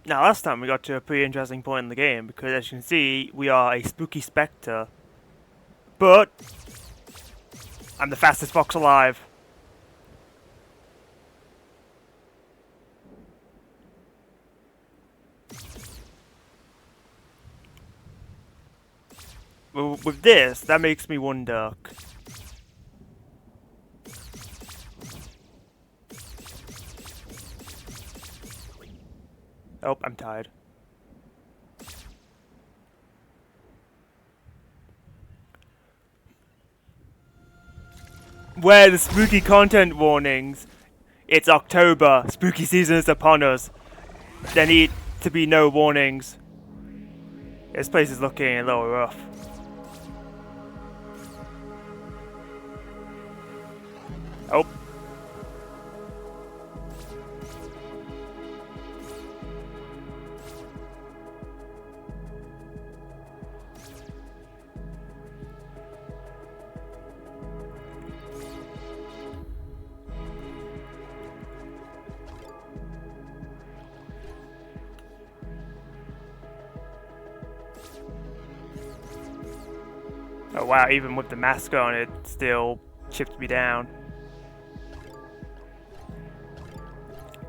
Now, last time we got to a pretty interesting point in the game because, as you can see, we are a spooky spectre. But I'm the fastest fox alive. Well, with this, that makes me wonder. Oh, I'm tired. Where are the spooky content warnings? It's October. Spooky season is upon us. There need to be no warnings. This place is looking a little rough. Oh. Oh wow, even with the mask on, it still chipped me down.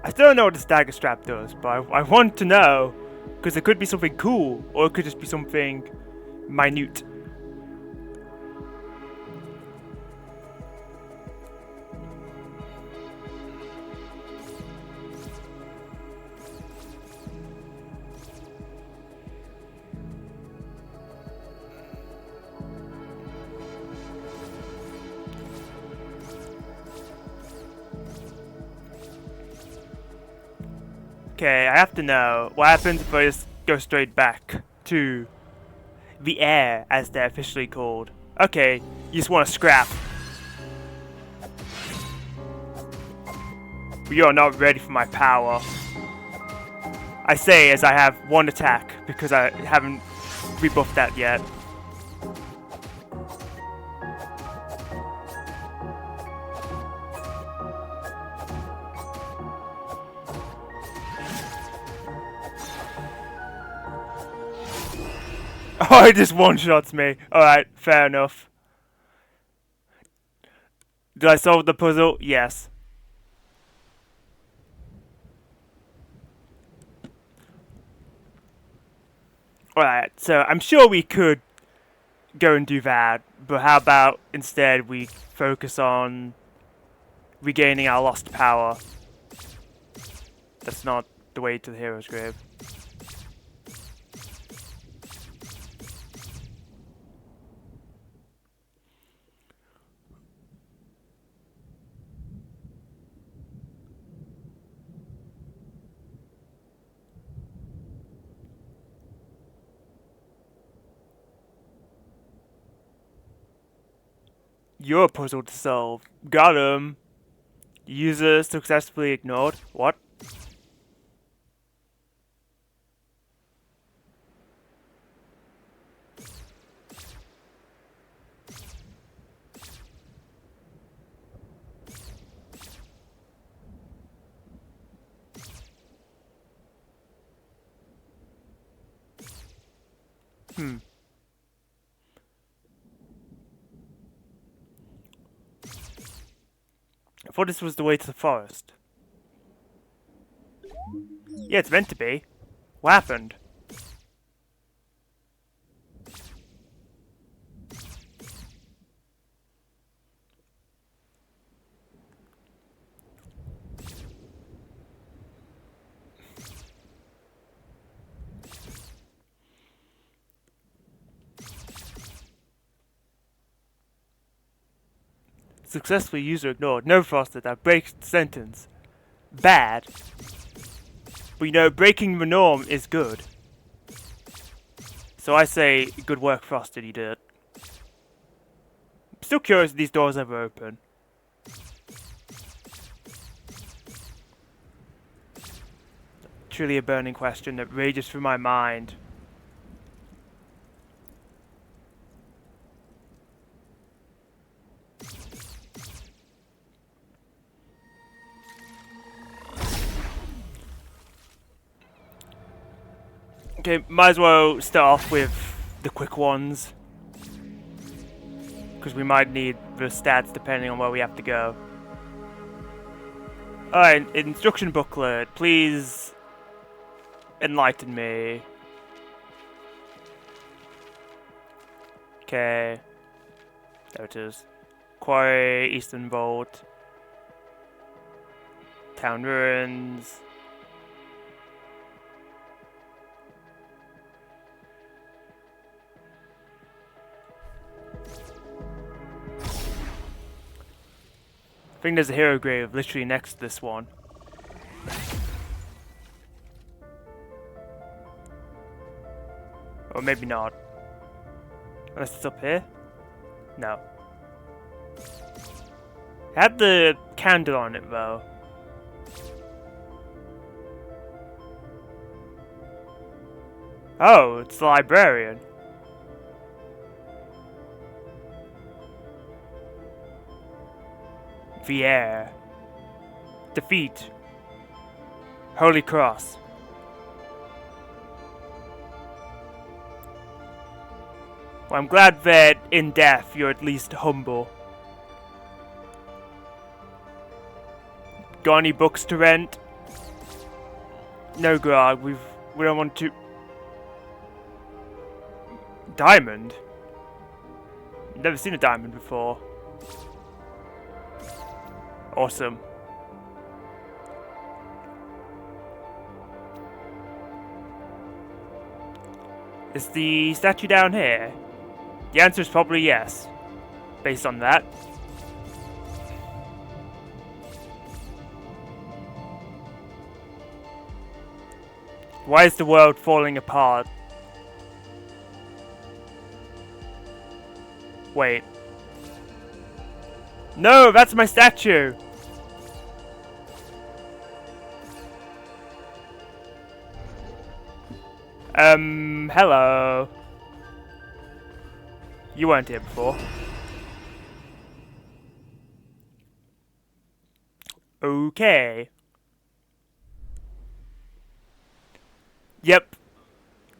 I still don't know what the stagger strap does, but I want to know, because it could be something cool, or it could just be something minute. Okay, I have to know what happens if I just go straight back to the air, as they're officially called. Okay, you just want to scrap. But you're not ready for my power. I say as I have one attack, because I haven't rebuffed that yet. Oh, it just one-shots me. Alright, fair enough. Did I solve the puzzle? Yes. Alright, so I'm sure we could go and do that, but how about instead we focus on regaining our lost power? That's not the way to the hero's grave. You're a puzzle to solve. Got him. User successfully ignored. What? Hmm. I thought this was the way to the forest. Yeah, it's meant to be. What happened? Successfully user ignored. No, Frosted, that breaks the sentence. Bad. But you know, breaking the norm is good. So I say, good work, Frosted, you did it. I'm still curious if these doors ever open. Truly a burning question that rages through my mind. Okay, might as well start off with the quick ones. Because we might need the stats depending on where we have to go. Alright, instruction booklet. Please enlighten me. Okay. There it is. Quarry, Eastern Vault. Town Ruins. I think there's a hero grave literally next to this one. Or maybe not. Unless it's up here? No. It had the candle on it though. Oh, it's the librarian. Vier. Defeat. Holy Cross. Well, I'm glad that in death you're at least humble. Got any books to rent? No, Grog, we don't want to... Diamond? Never seen a diamond before. Awesome. Is the statue down here? The answer is probably yes, based on that. Why is the world falling apart? Wait. No, that's my statue! Hello. You weren't here before. Okay. Yep.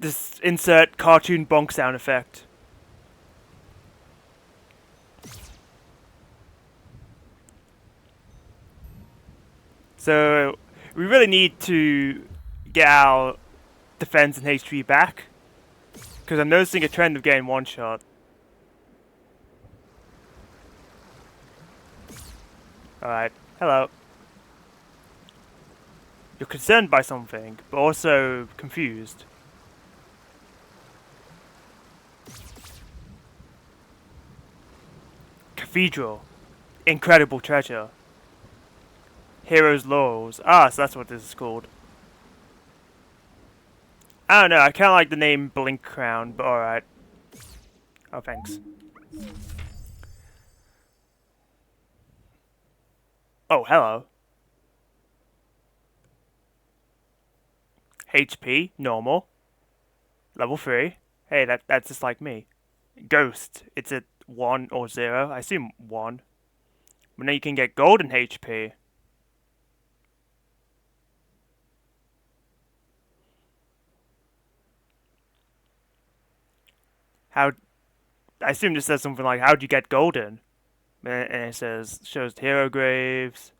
Just insert cartoon bonk sound effect. So, we really need to get our defense and HP back. Because I'm noticing a trend of getting one shot. Alright, hello. You're concerned by something, but also confused. Cathedral. Incredible treasure. Heroes' Laurels. Ah, so that's what this is called. I don't know, I kinda like the name Blink Crown, but alright. Oh, thanks. Oh, hello. HP, normal. Level 3. Hey, that's just like me. Ghost, it's at 1 or 0. I assume 1. But now you can get golden HP. How... I assume this says something like, how'd you get golden? And it says, shows hero graves.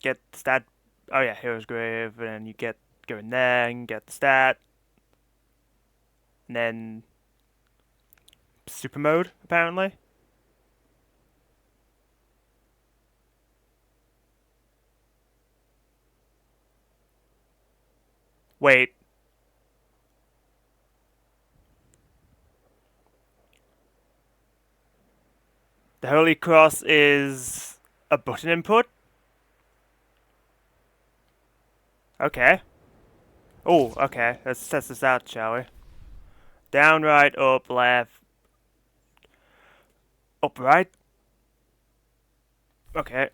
Get stat... Oh yeah, hero's grave. And then you go in there and get the stat. And then... super mode, apparently. Wait. The Holy Cross is a button input? Okay. Oh, okay. Let's test this out, shall we? Down, right, up, left. Up, right? Okay.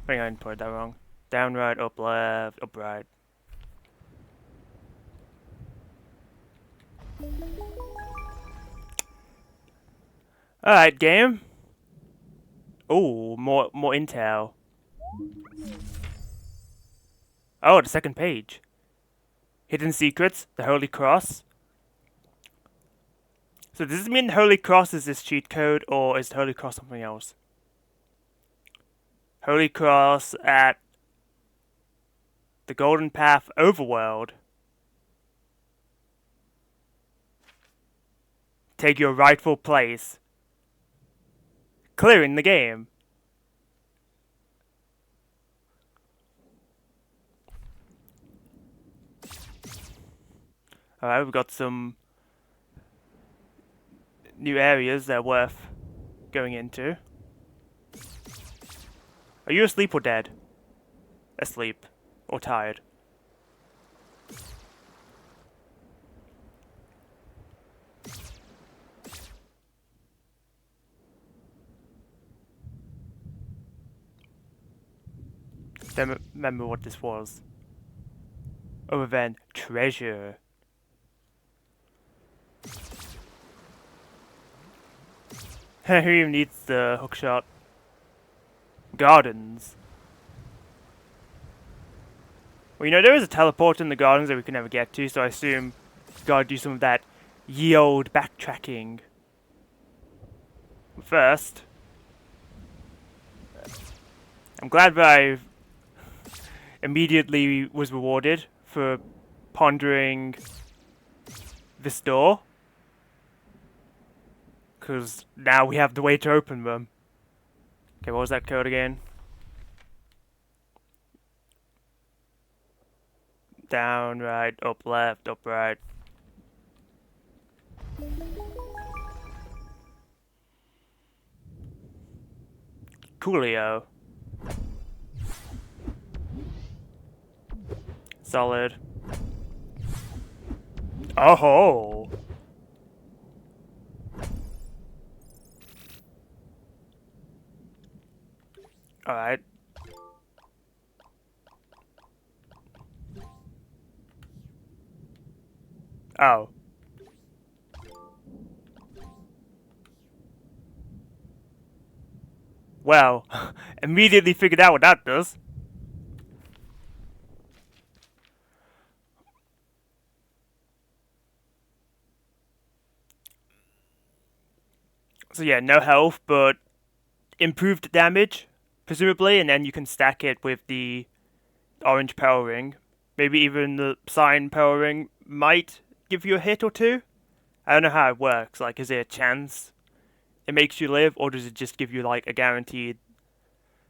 I think I inputted that wrong. Down, right, up, left, up, right. Alright, game. Oh, more intel. Oh, the second page. Hidden secrets, the Holy Cross. So does this mean the Holy Cross is this cheat code, or is the Holy Cross something else? Holy Cross at the Golden Path Overworld. Take your rightful place. Clearing the game. Alright, we've got some new areas that are worth going into. Are you asleep or dead? Asleep. Or tired? Don't remember what this was. Other than treasure. Who even needs the hookshot? Gardens. Well, you know, there is a teleport in the gardens that we can never get to, so I assume gotta do some of that ye old backtracking. First, I'm glad that I immediately was rewarded for pondering this door. Because now we have the way to open them. Okay, what was that code again? Down, right, up, left, up, right. Coolio. Solid. Oh! Alright. Oh. Well, immediately figured out what that does. So yeah, no health, but improved damage, presumably, and then you can stack it with the orange power ring. Maybe even the cyan power ring might give you a hit or two. I don't know how it works. Like, is there a chance it makes you live, or does it just give you like a guaranteed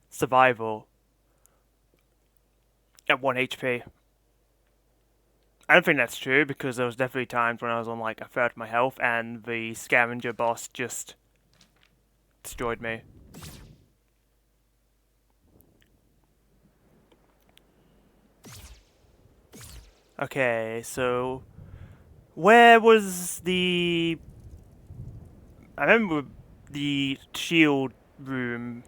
survival at 1 HP? I don't think that's true, because there was definitely times when I was on like a third of my health and the scavenger boss just destroyed me. Okay, so where was the... I remember the shield room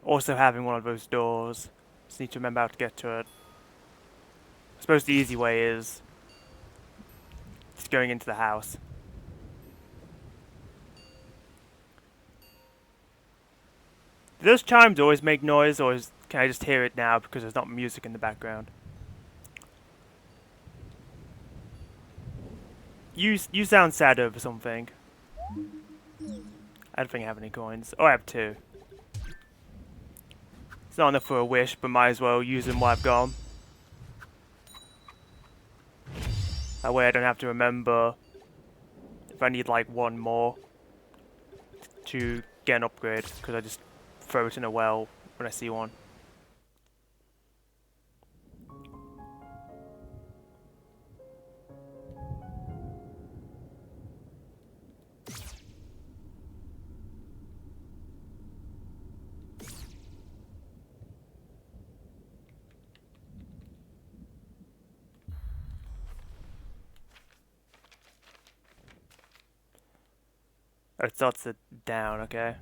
also having one of those doors. Just need to remember how to get to it. I suppose the easy way is just going into the house. Do those chimes always make noise, or can I just hear it now because there's not music in the background? You sound sad over something. I don't think I have any coins. Oh, I have 2. It's not enough for a wish, but might as well use them while I've got 'em. That way I don't have to remember if I need like one more to get an upgrade, because I just throw it in a well when I see one. Oh, it starts it down, okay.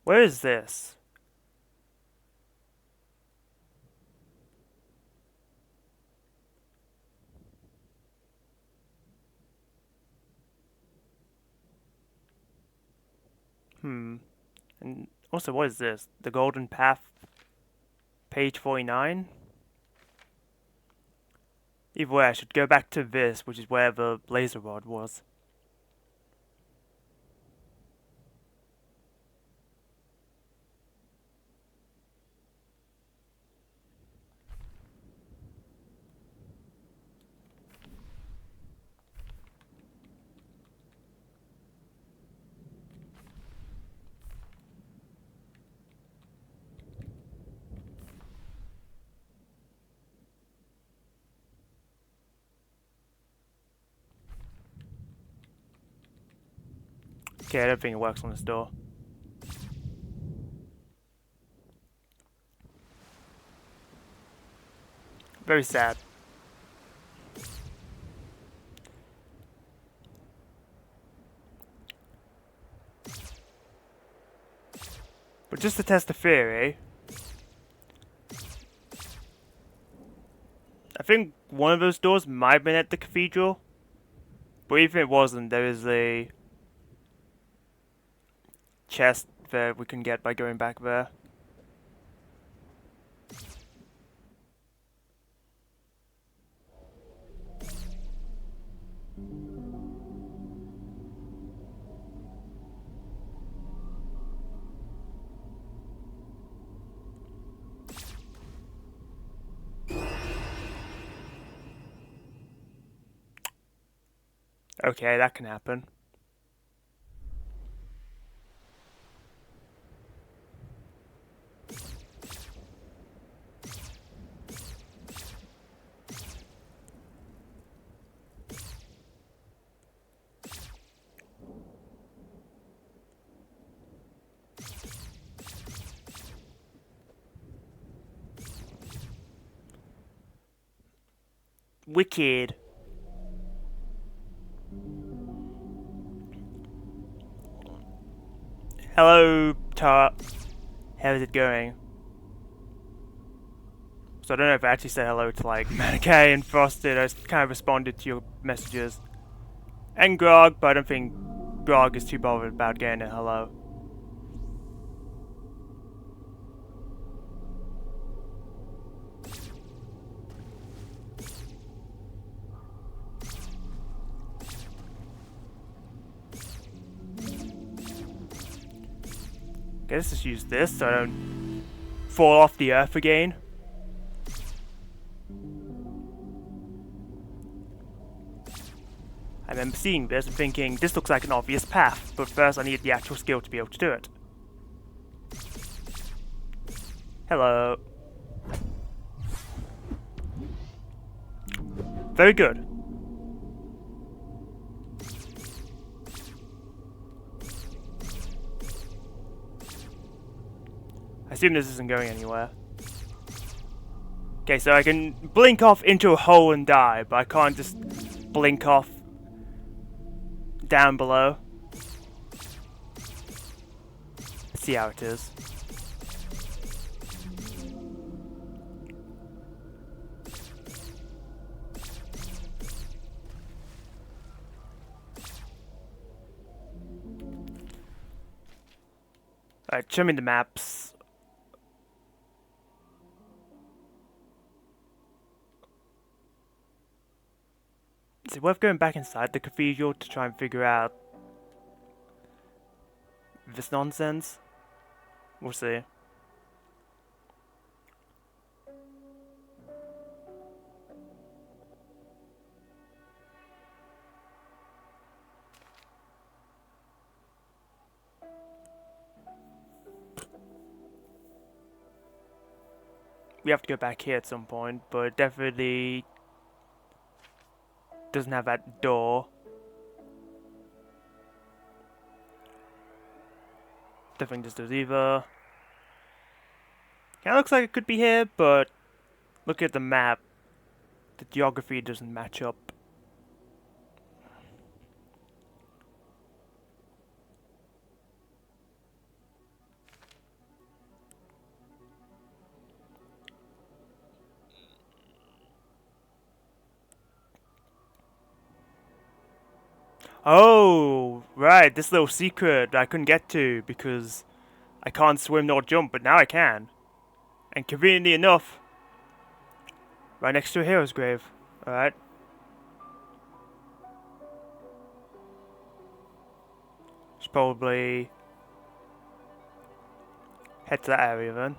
Where is this? Hmm. And also, what is this? The Golden Path, page 49? Either way, I should go back to this, which is where the laser rod was. Okay, I don't think it works on this door. Very sad. But just to test the theory, I think one of those doors might have been at the cathedral. But even if it wasn't, there is a chest that we can get by going back there. Okay, that can happen. Wicked. Hello, Tart. How's it going? So I don't know if I actually said hello to like Manakay and Frosted. I just kind of responded to your messages. And Grog, but I don't think Grog is too bothered about getting a hello. Okay, let's just use this so I don't fall off the earth again. I remember seeing this and thinking, this looks like an obvious path, but first I need the actual skill to be able to do it. Hello. Very good. I assume this isn't going anywhere. Okay, so I can blink off into a hole and die, but I can't just blink off down below. Let's see how it is. Alright, show me the maps. Is it worth going back inside the cathedral to try and figure out this nonsense? We'll see. We have to go back here at some point, but it definitely doesn't have that door. Don't think this does either. Kinda looks like it could be here, but look at the map. The geography doesn't match up. Oh, right, this little secret I couldn't get to because I can't swim nor jump, but now I can. And conveniently enough, right next to a hero's grave. Alright. Should probably head to that area then.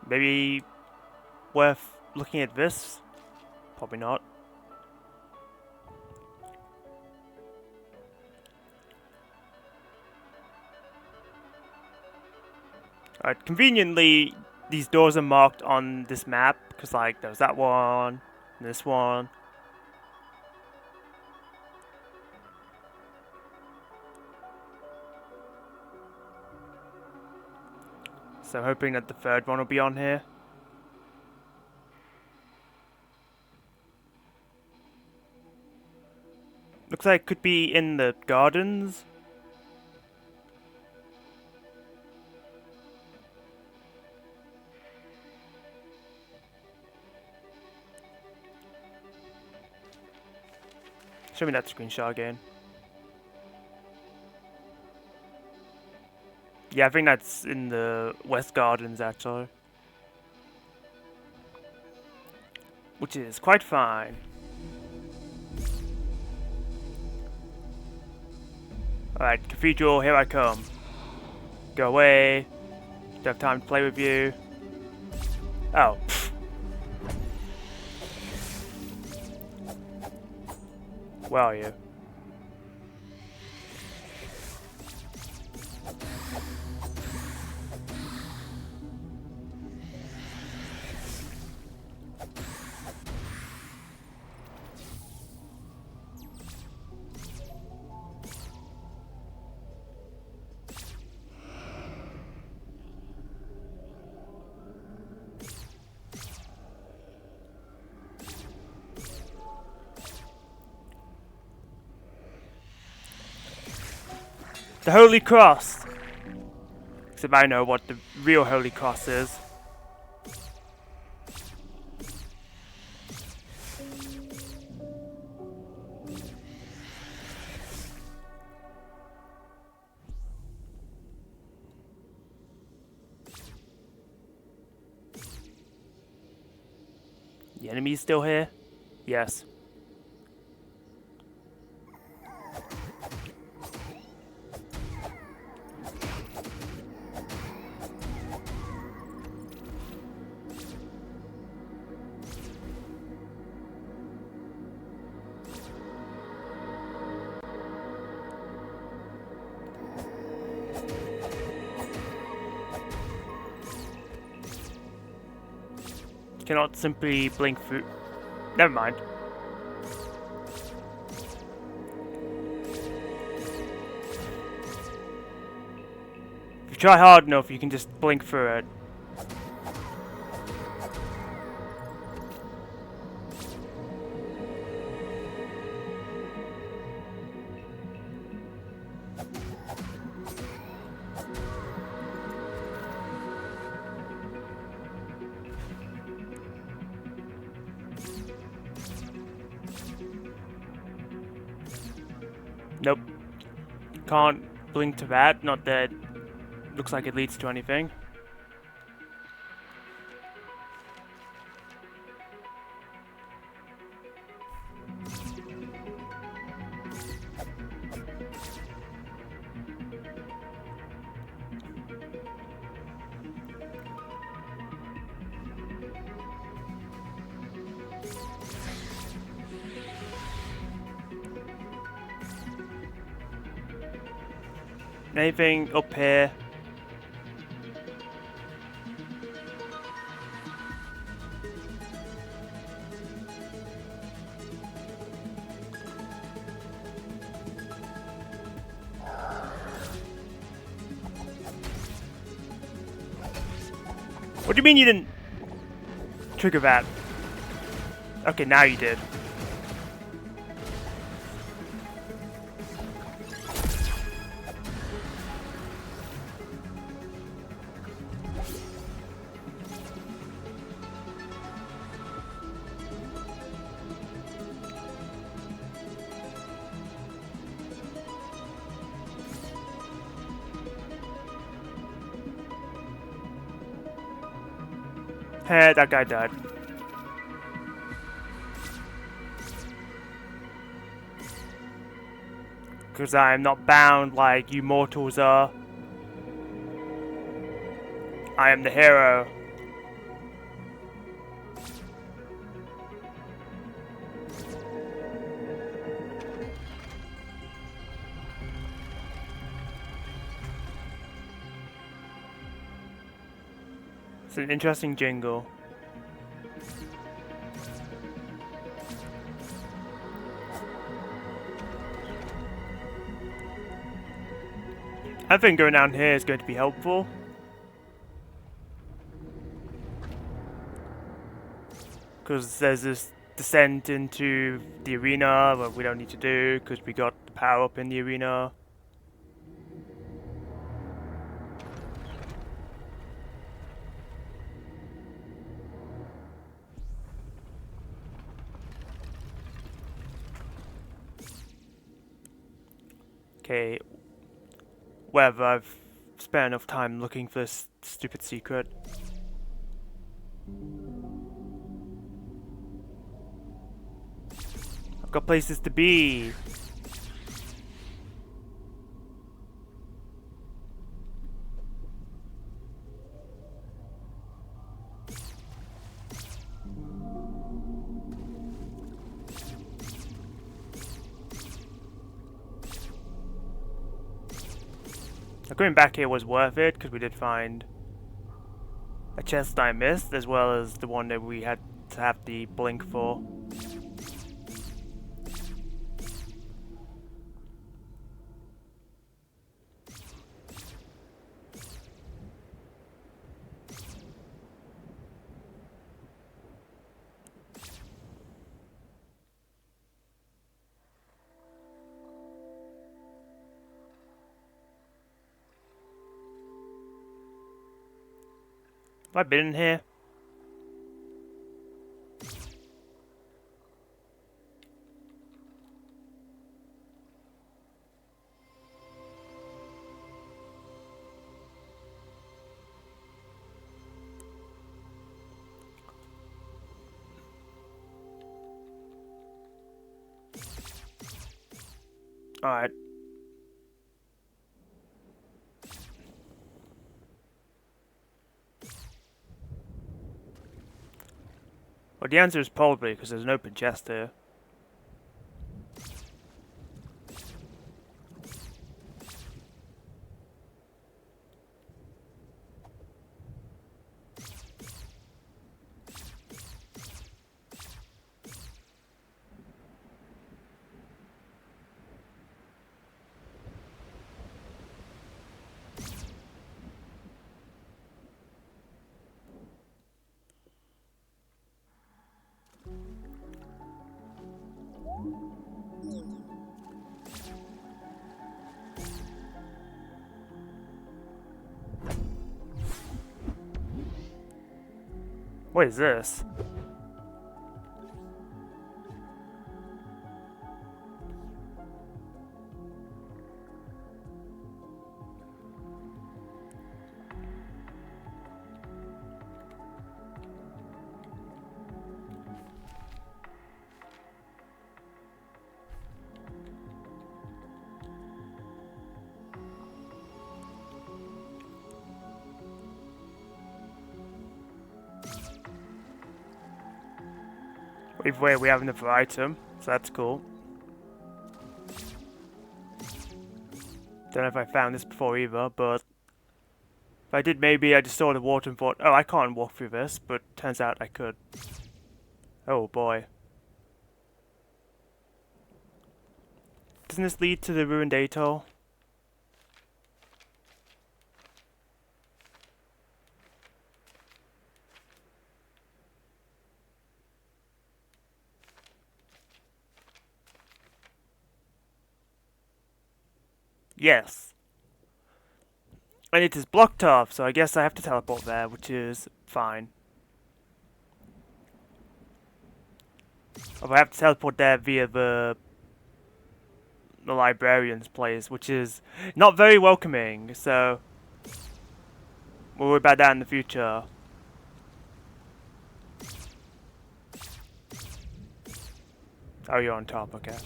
Maybe worth looking at this? Probably not. Alright, conveniently, these doors are marked on this map, because like, there's that one, and this one. So I'm hoping that the third one will be on here. Looks like it could be in the gardens. Show me that screenshot again. Yeah, I think that's in the West Gardens actually. Which is quite fine. Alright, Cathedral, here I come. Go away. Don't have time to play with you. Oh. Pfft. Where are you? The Holy Cross! Except I know what the real Holy Cross is. The enemy's still here? Yes. Cannot simply blink through. Never mind. If you try hard enough, you can just blink through it. Nope. Can't blink to that, not that looks like it leads to anything. Anything up here? What do you mean you didn't trigger that? Okay, now you did. Hey, that guy died. Because I am not bound like you mortals are. I am the hero. It's an interesting jingle. I think going down here is going to be helpful. Because there's this descent into the arena that we don't need to do because we got the power up in the arena. Okay, whether I've spent enough time looking for this stupid secret. I've got places to be. Going back here was worth it because we did find a chest I missed, as well as the one that we had to have the blink for. Have I been in here? Alright. Well, the answer is probably because there's an open chest here. What is this? Either way, we have another item, so that's cool. Don't know if I found this before either, but if I did, maybe I just saw the water and thought, oh, I can't walk through this, but turns out I could. Oh boy. Doesn't this lead to the ruined atoll? Yes. And it is blocked off, so I guess I have to teleport there, which is fine. Or I have to teleport there via the librarian's place, which is not very welcoming, so we'll worry about that in the future. Oh, you're on top, okay.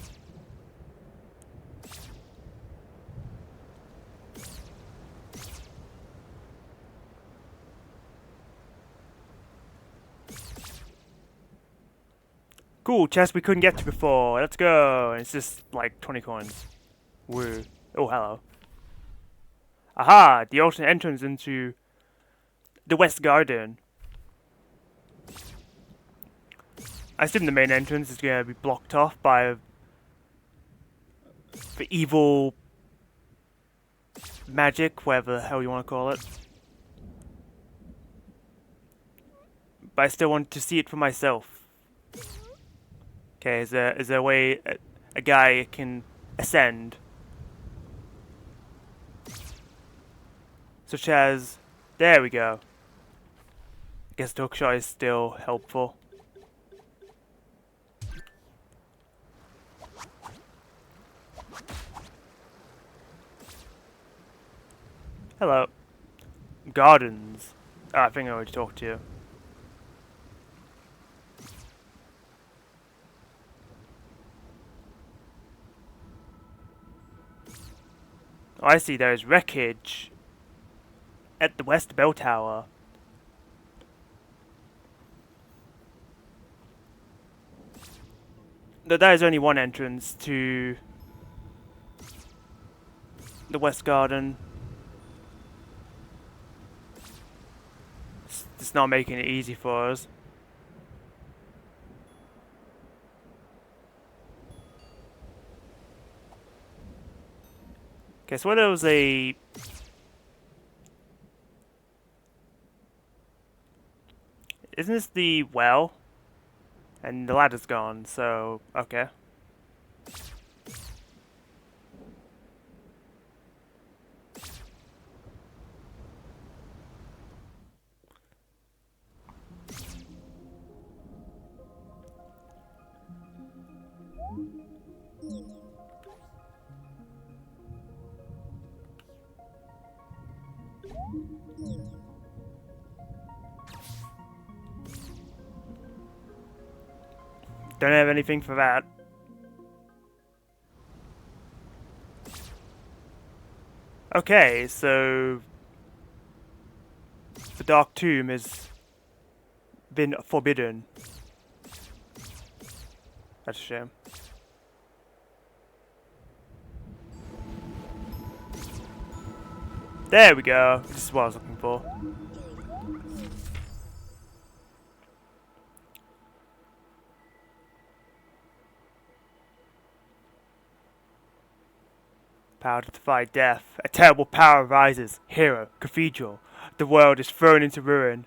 Cool, chest we couldn't get to before. Let's go. And it's just like 20 coins. Woo. Oh, hello. Aha! The alternate entrance into the West Garden. I assume the main entrance is going to be blocked off by the evil magic, whatever the hell you want to call it. But I still want to see it for myself. Okay, is there a way a guy can ascend? Such as, there we go. I guess the hookshot is still helpful. Hello. Gardens. Oh, I think I already talked to you. Oh, I see there is wreckage at the West Bell Tower. There is only one entrance to the West Garden. It's not making it easy for us. Okay, so there was a... Isn't this the well? And the ladder's gone, so... Okay. Don't have anything for that. Okay, so... The Dark Tomb has been forbidden. That's a shame. There we go. This is what I was looking for. Power to defy death. A terrible power rises. Hero. Cathedral. The world is thrown into ruin.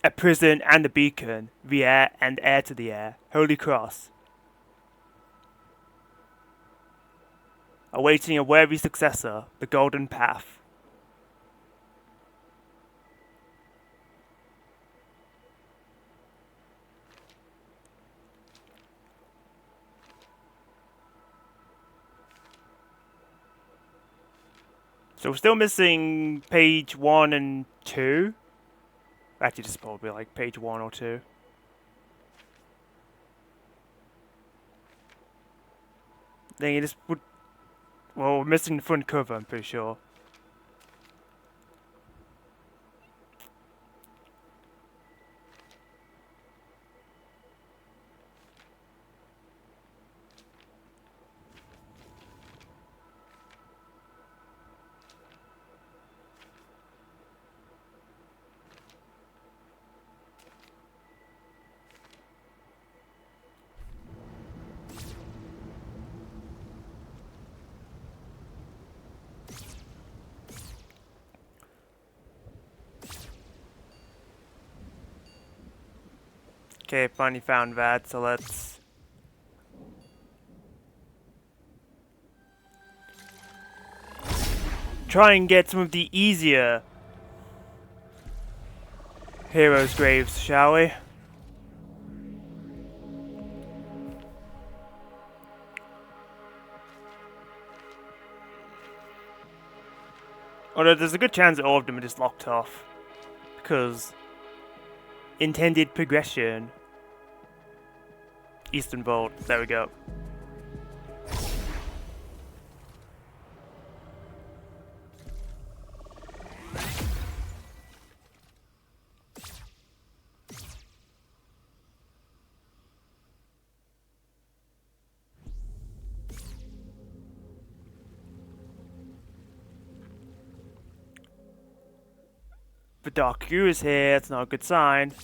A prison and a beacon. The air and heir to the air. Holy Cross. Awaiting a worthy successor. The Golden Path. So we're still missing page 1 and 2. Actually, this is probably like page 1 or 2. Then this would... Well, we're missing the front cover, I'm pretty sure. Okay, finally found that, so let's... try and get some of the easier heroes' graves, shall we? Although there's a good chance that all of them are just locked off. Because intended progression. Eastern Vault. There we go. The Dark Goo is here. It's not a good sign.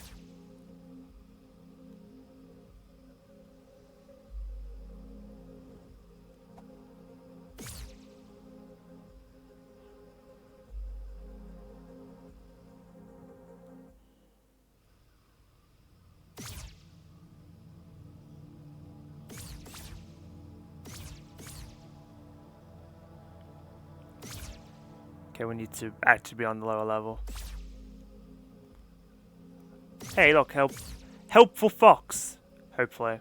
Okay, we need to actually be on the lower level. Hey, look, helpful fox. Hopefully.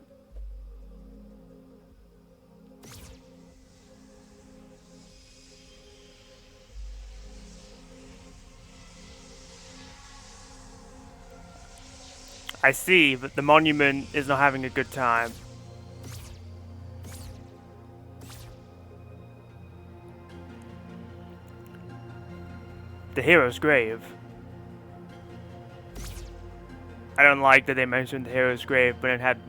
I see that the monument is not having a good time. The hero's grave. I don't like that they mentioned the hero's grave, but it had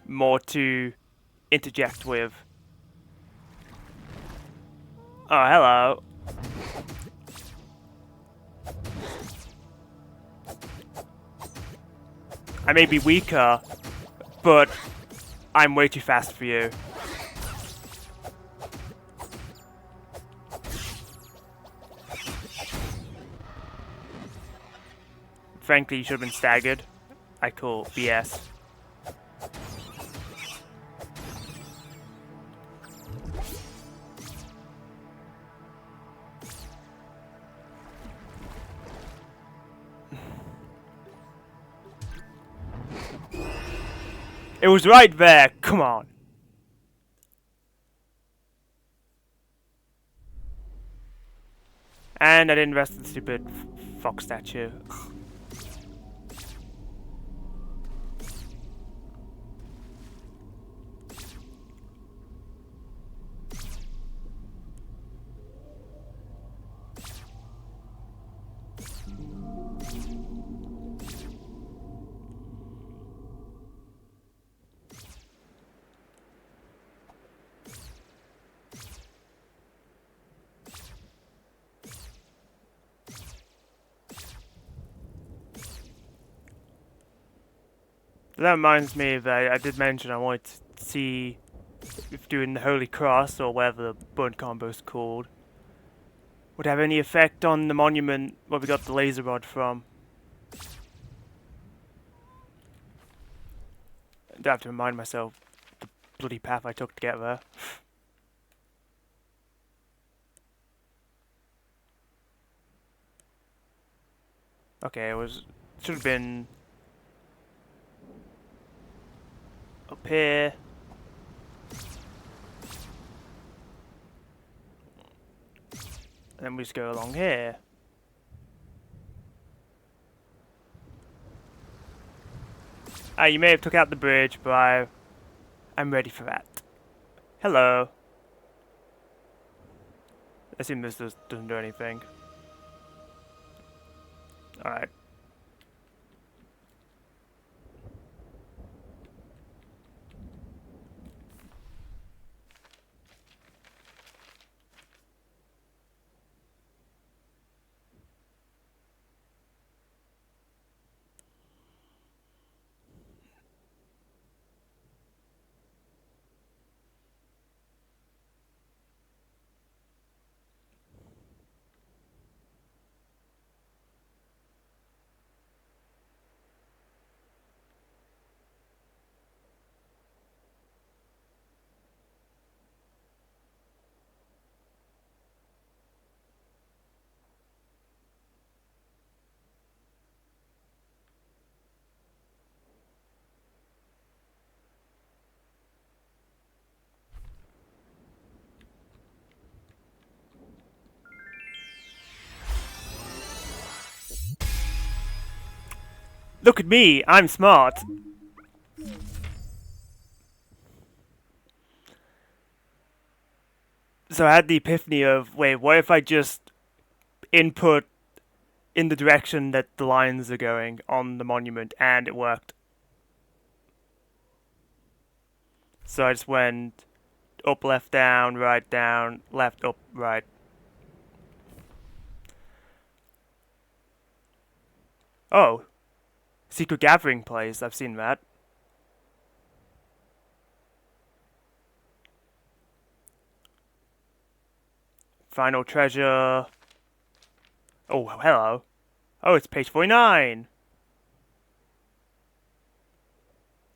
more to interject with. Oh, hello. I may be weaker, but I'm way too fast for you. Frankly, you should have been staggered. I call BS. It was right there, come on. And I didn't rest the stupid fox statue. That reminds me that I did mention I wanted to see if doing the Holy Cross, or whatever the burn combo is called, would have any effect on the monument where we got the laser rod from. I have to remind myself the bloody path I took to get there. Okay, should have been up here. And then we just go along here. You may have took out the bridge, but I'm ready for that. Hello. I assume this doesn't do anything. Alright. Look at me, I'm smart. So I had the epiphany of, wait, what if I just input in the direction that the lines are going on the monument, and it worked. So I just went up, left, down, left, up, right. Oh, secret gathering place, I've seen that. Final treasure. Oh, hello. Oh, it's page 49.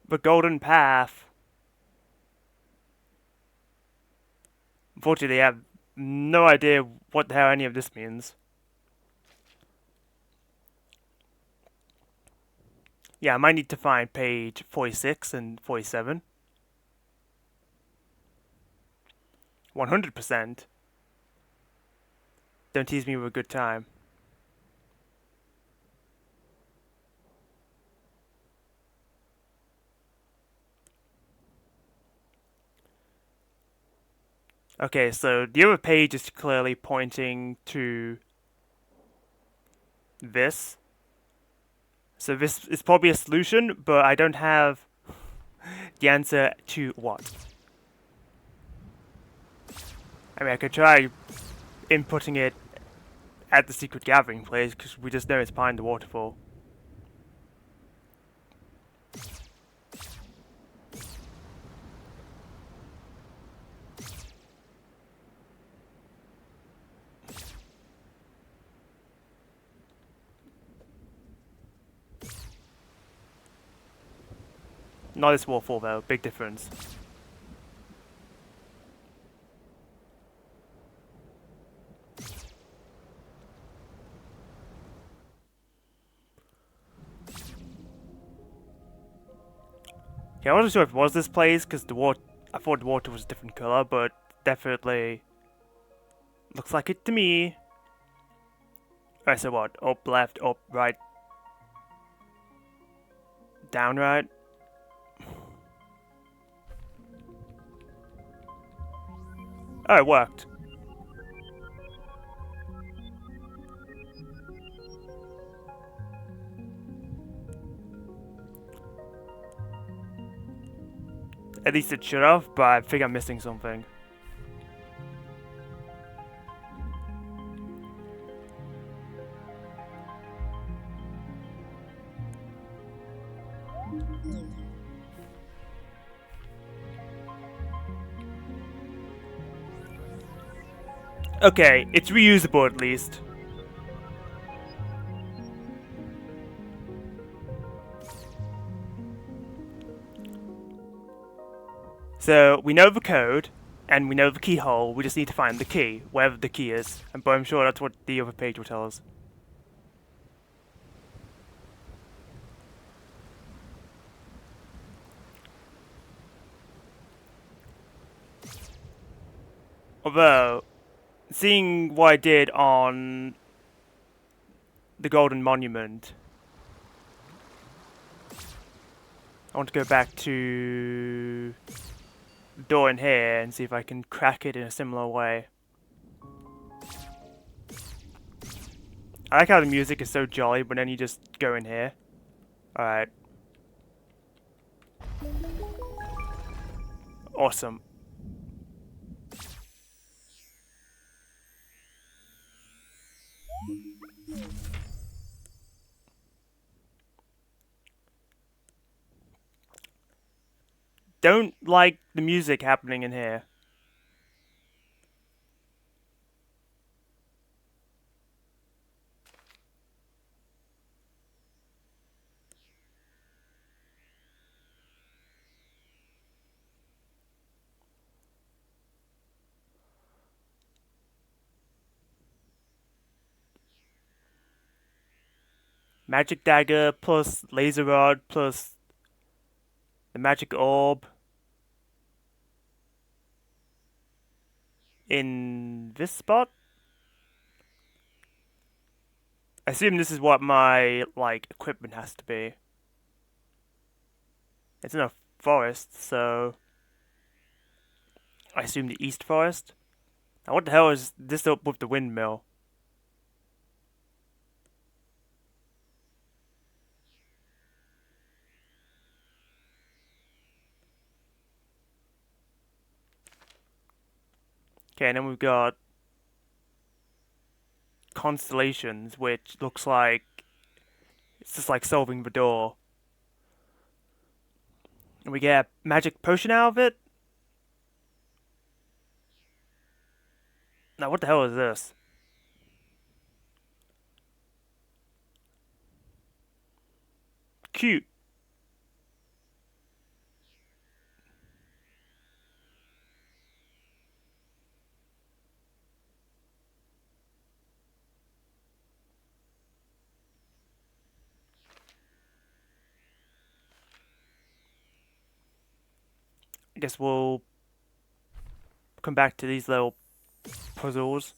The golden path. Unfortunately, I have no idea what the hell any of this means. Yeah, I might need to find page 46 and 47. 100%. Don't tease me with a good time. Okay, so the other page is clearly pointing to this. So this is probably a solution, but I don't have the answer to what. I mean, I could try inputting it at the secret gathering place, because we just know it's behind the waterfall. Not this waterfall though, big difference. Yeah, I wasn't sure if it was this place, because I thought the water was a different color, but definitely looks like it to me. Alright, so what? Up, left, up, right, down, right? Oh, it worked. At least it should have, but I think I'm missing something. Okay, it's reusable at least. So we know the code, and we know the keyhole. We just need to find the key, wherever the key is. But I'm sure that's what the other page will tell us. Although, seeing what I did on the Golden Monument, I want to go back to the door in here and see if I can crack it in a similar way. I like how the music is so jolly, but then you just go in here. Alright. Awesome. Don't like the music happening in here. Magic dagger plus laser rod plus the magic orb in this spot. I assume this is what my, like, equipment has to be. It's in a forest, so I assume the east forest. Now what the hell is this up with the windmill? Okay, and then we've got constellations, which looks like it's just like solving the door. And we get a magic potion out of it? Now what the hell is this? Cute. I guess we'll come back to these little puzzles.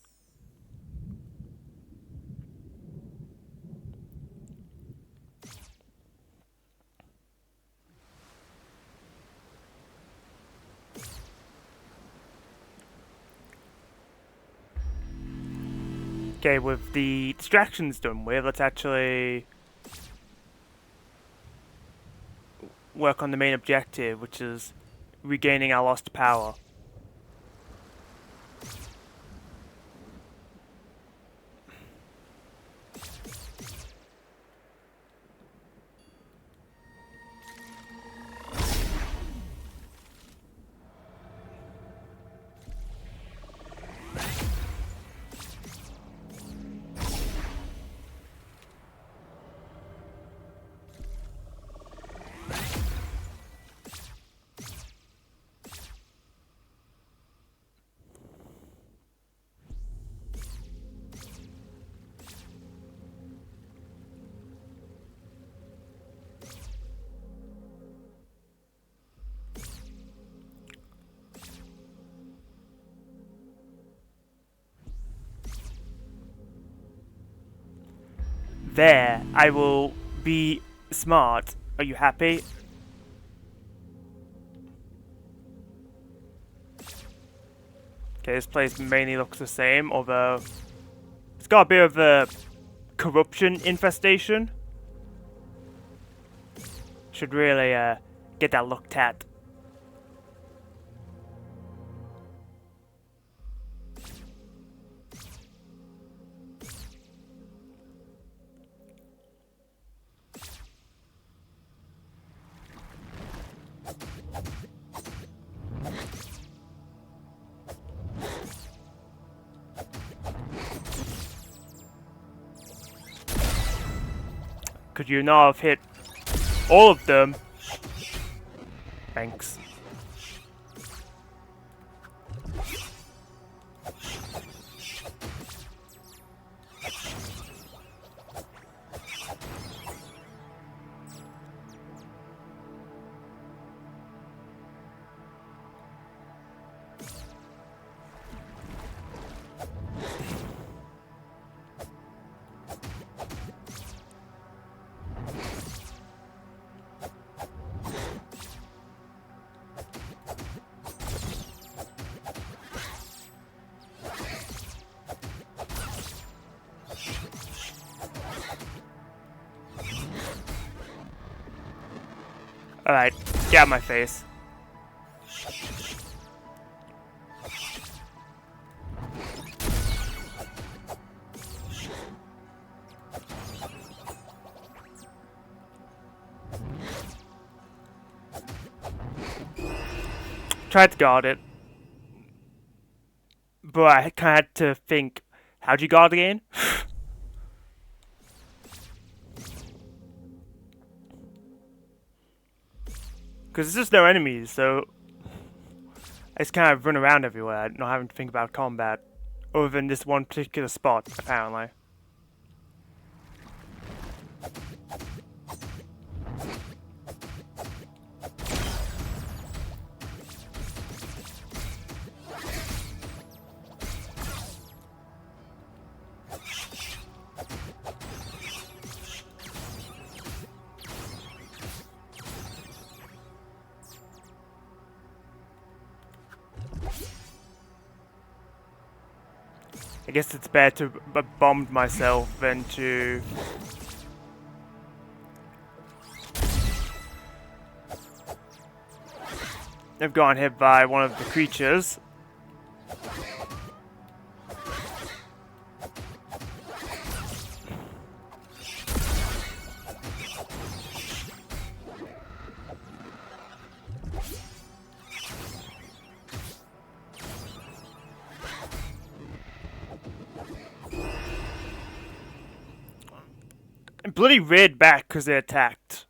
Okay, with the distractions done with, let's actually work on the main objective, which is regaining our lost power. There, I will be smart. Are you happy? Okay, this place mainly looks the same, although it's got a bit of a corruption infestation. Should really get that looked at. Could you not have hit all of them? Thanks. Alright, get out of my face. Tried to guard it. But I kinda had to think, how'd you guard again? Because there's just no enemies, so I just kind of run around everywhere, not having to think about combat, other than this one particular spot, apparently. I guess it's better to bomb myself than to... I've gotten hit by one of the creatures. And bloody red back because they attacked.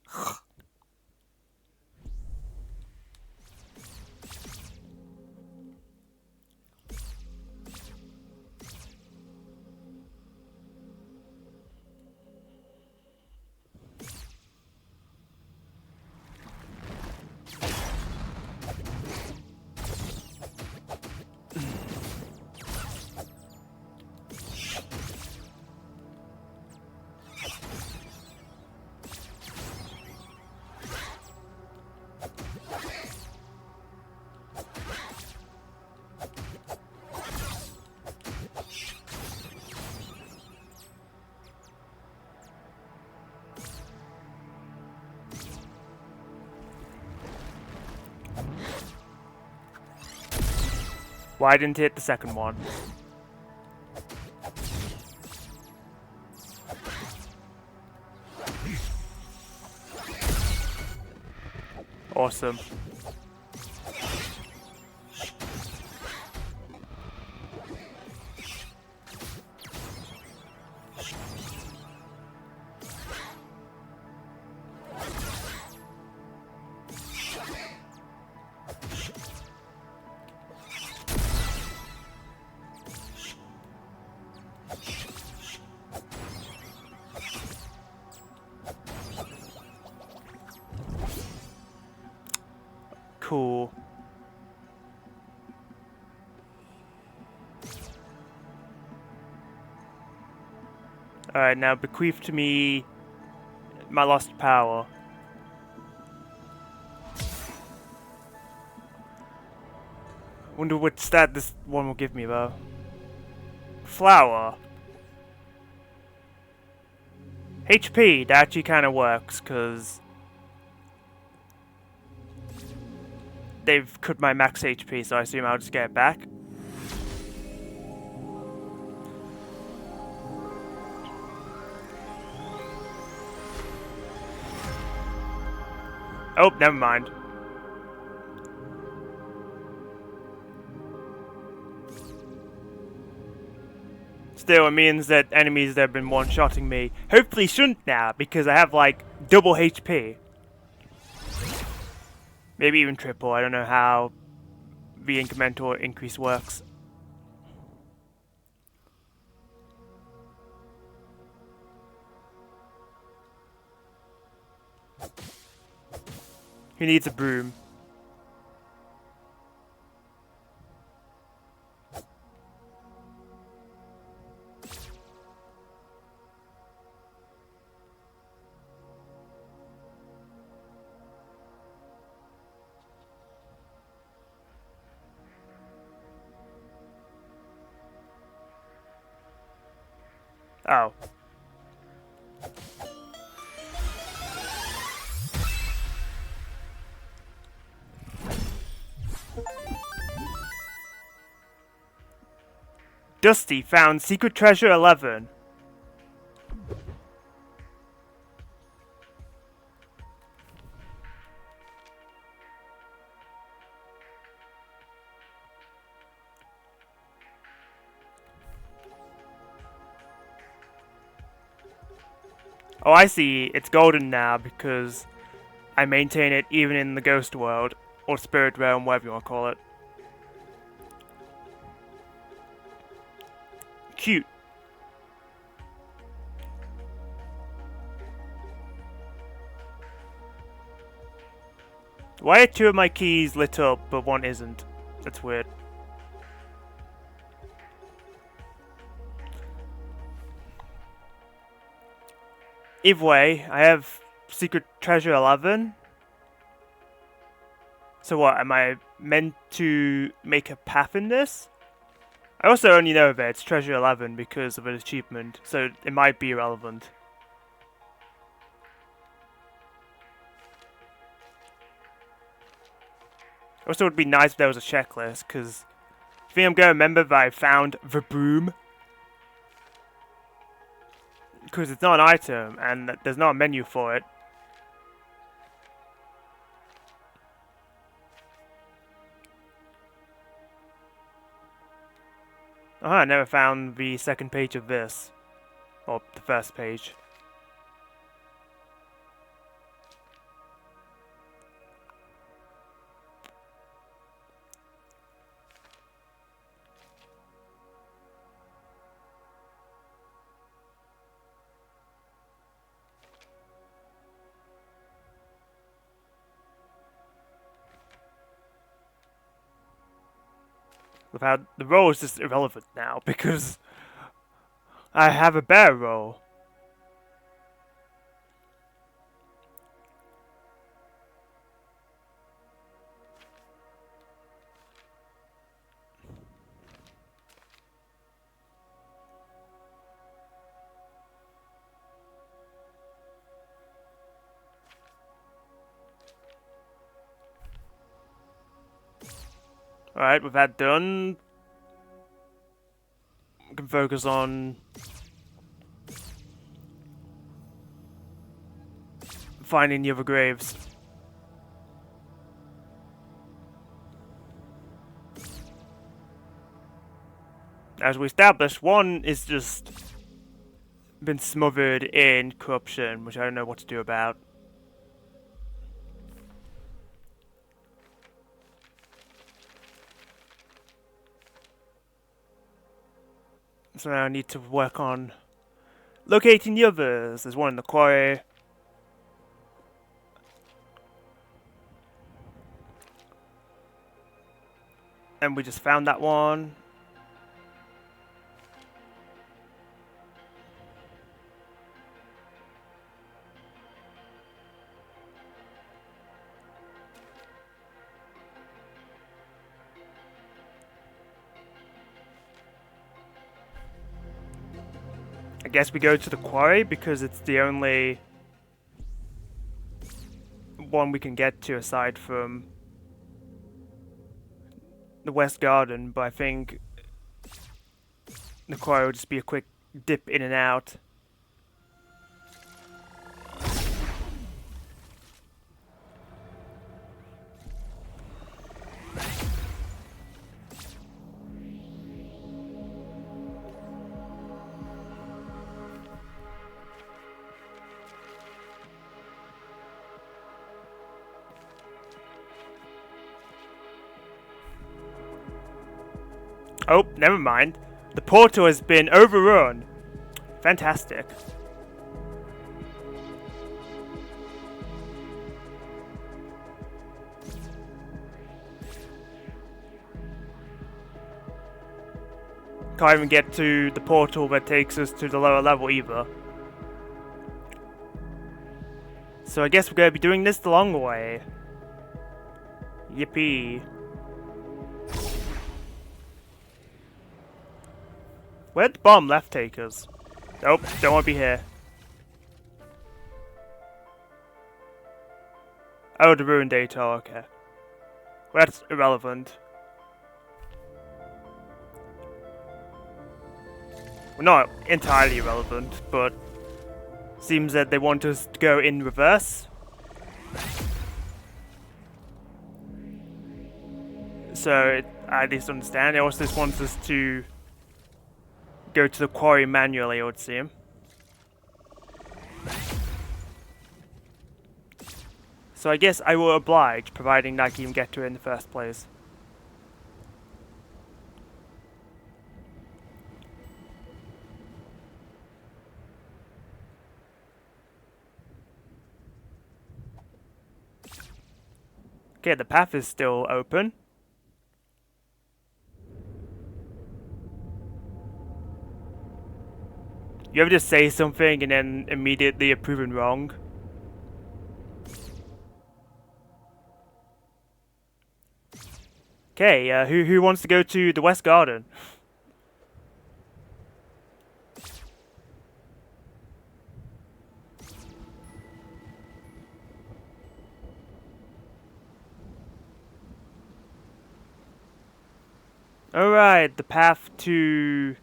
Why didn't it hit the second one? Awesome. Cool. Alright, now bequeath to me my lost power. Wonder what stat this one will give me though. Flower. HP, that actually kind of works, because they've cut my max HP, so I assume I'll just get it back. Oh, never mind. Still, it means that enemies that have been one-shotting me hopefully shouldn't now, because I have like double HP. Maybe even triple, I don't know how the incremental increase works. Who needs a broom? Oh. Dusty found secret treasure 11. Oh, I see. It's golden now because I maintain it even in the ghost world, or spirit realm, whatever you want to call it. Cute. Why are two of my keys lit up, but one isn't? That's weird. Either way, I have secret treasure 11. So what, am I meant to make a path in this? I also only know that it's Treasure 11 because of an achievement, so it might be irrelevant. Also, it would be nice if there was a checklist, because I think I'm going to remember that I found the broom. Because it's not an item, and there's not a menu for it. Oh, I never found the second page of this. Or the first page. Without the roll is just irrelevant now because I have a bear roll. Alright, with that done, we can focus on finding the other graves. As we established, one is just been smothered in corruption, which I don't know what to do about. So now I need to work on locating the others. There's one in the quarry. And we just found that one. I guess we go to the quarry because it's the only one we can get to aside from the West Garden, but I think the quarry will just be a quick dip in and out. Oh, never mind. The portal has been overrun. Fantastic. Can't even get to the portal that takes us to the lower level either. So I guess we're going to be doing this the long way. Yippee. Where'd the bomb left take us? Nope, don't want to be here. Oh, the ruined data, okay. Well, that's irrelevant. Well, not entirely irrelevant, but seems that they want us to go in reverse. So, I at least understand. It also just wants us to go to the quarry manually, it would seem. So I guess I will oblige, providing that I can even get to it in the first place. Okay, the path is still open. You ever just say something and then immediately are proven wrong? Okay, who wants to go to the West Garden? Alright, the path to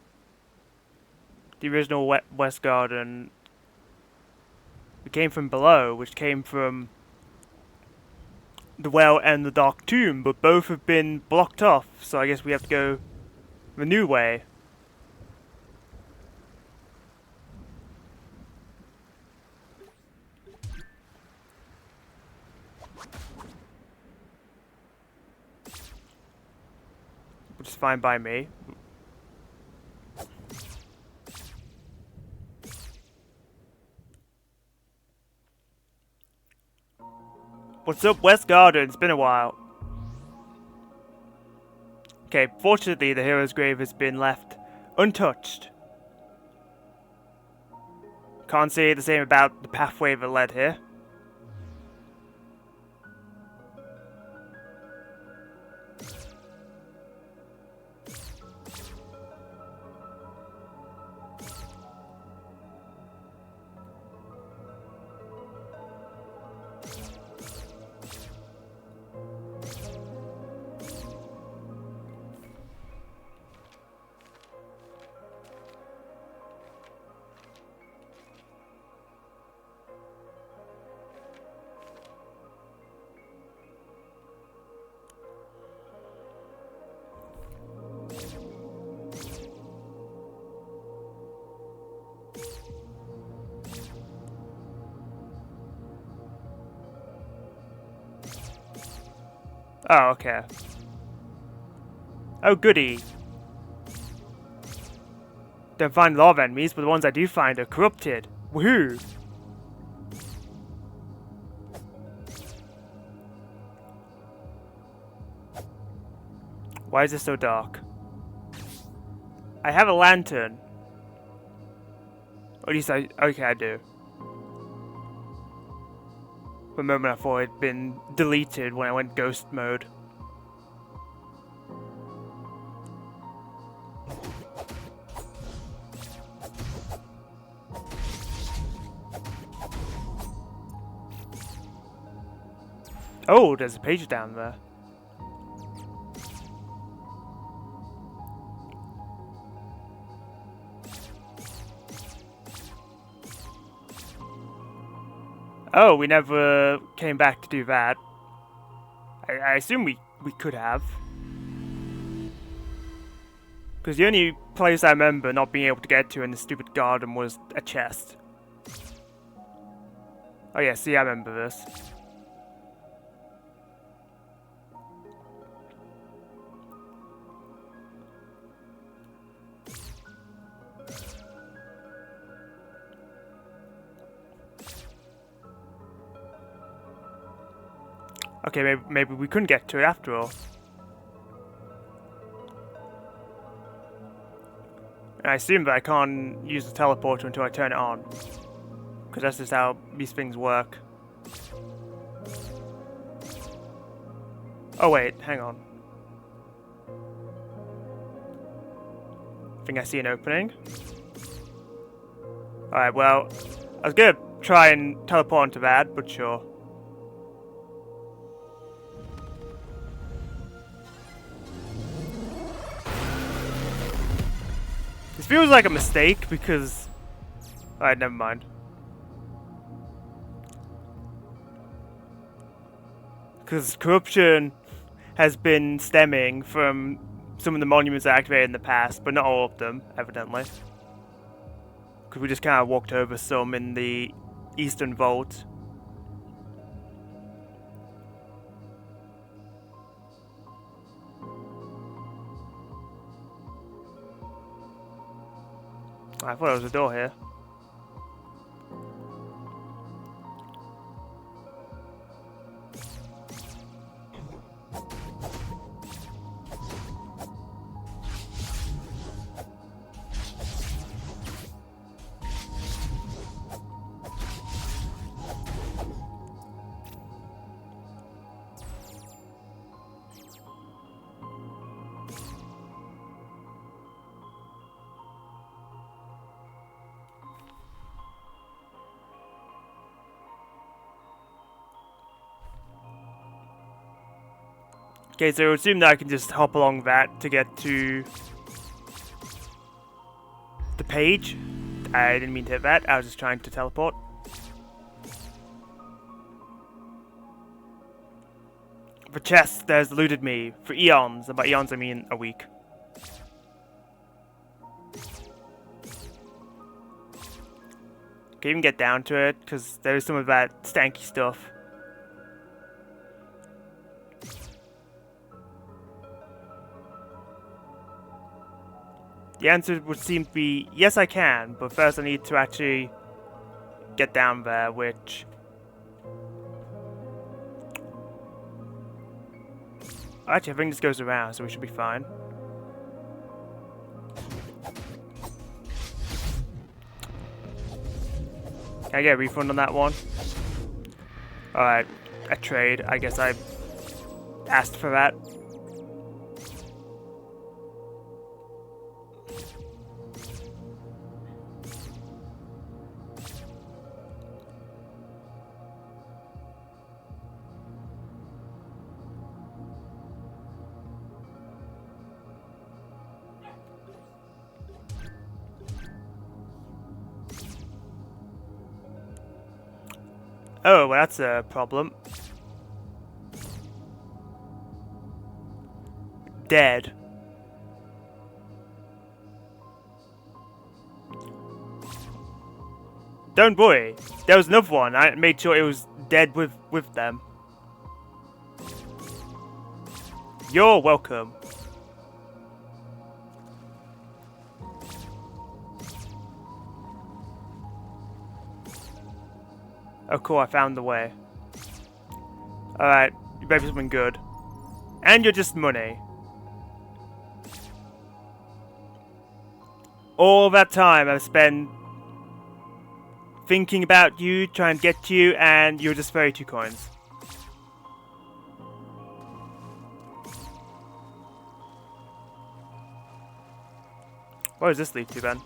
the original West Garden. We came from below, which came from the well and the Dark Tomb, but both have been blocked off, so I guess we have to go the new way. Which is fine by me. What's up, West Garden? It's been a while. Okay, fortunately the hero's grave has been left untouched. Can't say the same about the pathway that led here. Oh, okay. Oh, goody. Don't find a lot of enemies, but the ones I do find are corrupted. Woohoo! Why is it so dark? I have a lantern. Or at least okay, I do. For a moment I thought it'd been deleted when I went ghost mode. Oh, there's a page down there. Oh, we never came back to do that. I assume we could have. Because the only place I remember not being able to get to in the stupid garden was a chest. Oh yeah, see, I remember this. Okay, maybe we couldn't get to it after all. And I assume that I can't use the teleporter until I turn it on. Because that's just how these things work. Oh wait, hang on. I think I see an opening. Alright, well, I was gonna try and teleport into that, but sure. This feels like a mistake because... Alright, never mind. Because corruption has been stemming from some of the monuments I activated in the past, but not all of them, evidently. Because we just kind of walked over some in the Eastern Vault. I thought there was a door here. Okay, so assume that I can just hop along that to get to the page. I didn't mean to hit that, I was just trying to teleport. For chests that has eluded me for eons, and by eons I mean a week. Can't even get down to it, because there's some of that stanky stuff. The answer would seem to be, yes I can, but first I need to actually get down there, which... Actually, I think this goes around, so we should be fine. Can I get a refund on that one? Alright, a trade. I guess I asked for that. Oh, well that's a problem. Dead. Don't worry, there was another one. I made sure it was dead with them. You're welcome. Oh cool, I found the way. Alright, you better be something good. And you're just money. All that time I've spent thinking about you, trying to get to you, and you're just 32 coins. What does this lead to then?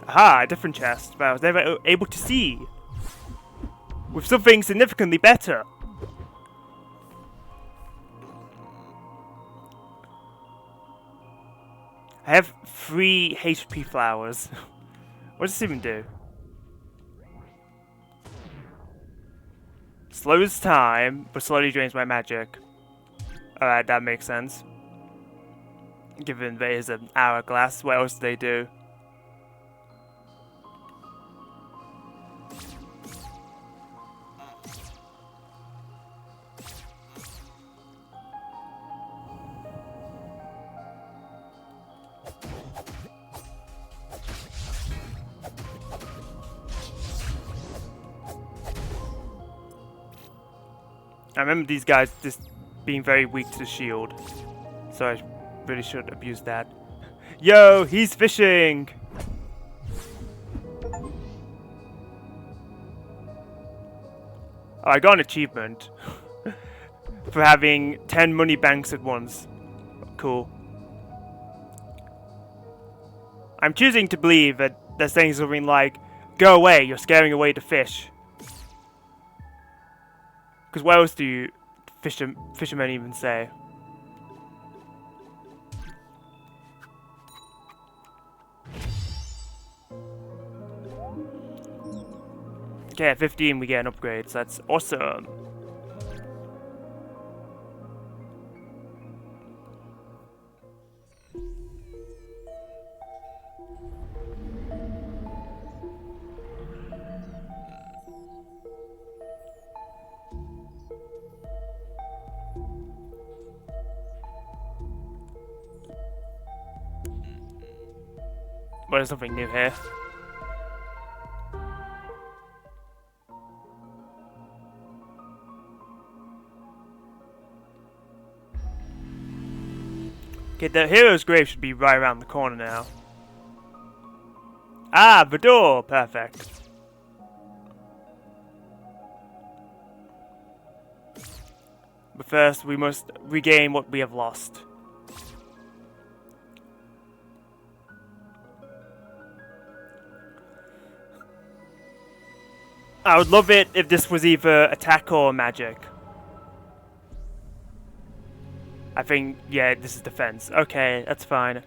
Aha, a different chest that I was never able to see. With something significantly better. I have 3 HP flowers. What does this even do? Slows time, but slowly drains my magic. Alright, that makes sense. Given there is an hourglass, what else do they do? I remember these guys just being very weak to the shield, so I really should abuse that. Yo, he's fishing! Oh, I got an achievement for having 10 money banks at once. Cool. I'm choosing to believe that they're saying something like, "Go away, you're scaring away the fish." Because what else do you fishermen even say? Okay, at 15 we get an upgrade, so that's awesome. But there's something new here. Okay, the hero's grave should be right around the corner now. Ah, the door! Perfect. But first, we must regain what we have lost. I would love it if this was either attack or magic. I think, yeah, this is defense. Okay, that's fine.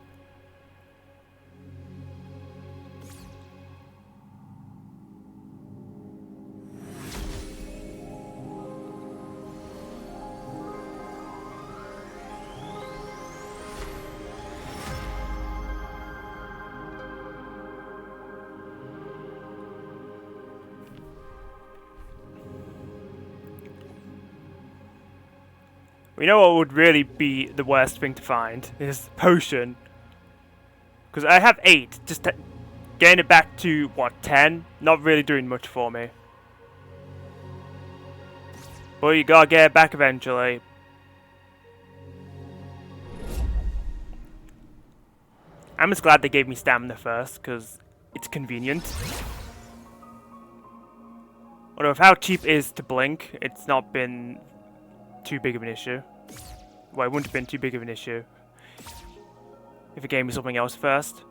You know what would really be the worst thing to find? Is potion. Because I have 8. Just getting it back to, what, 10? Not really doing much for me. But you gotta get it back eventually. I'm just glad they gave me stamina first, because it's convenient. Although with how cheap it is to blink, it's not been too big of an issue. Well, it wouldn't have been too big of an issue if it gave me something else first.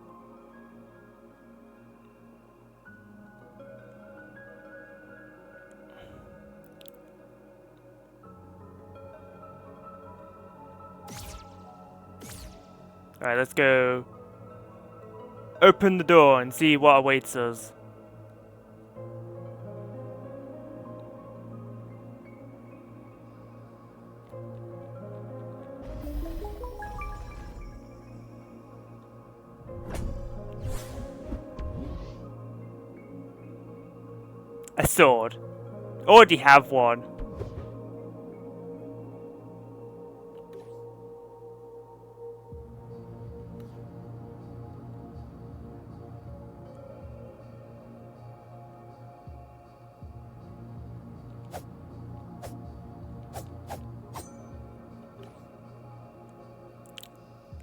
Alright, let's go open the door and see what awaits us. A sword. Already have one.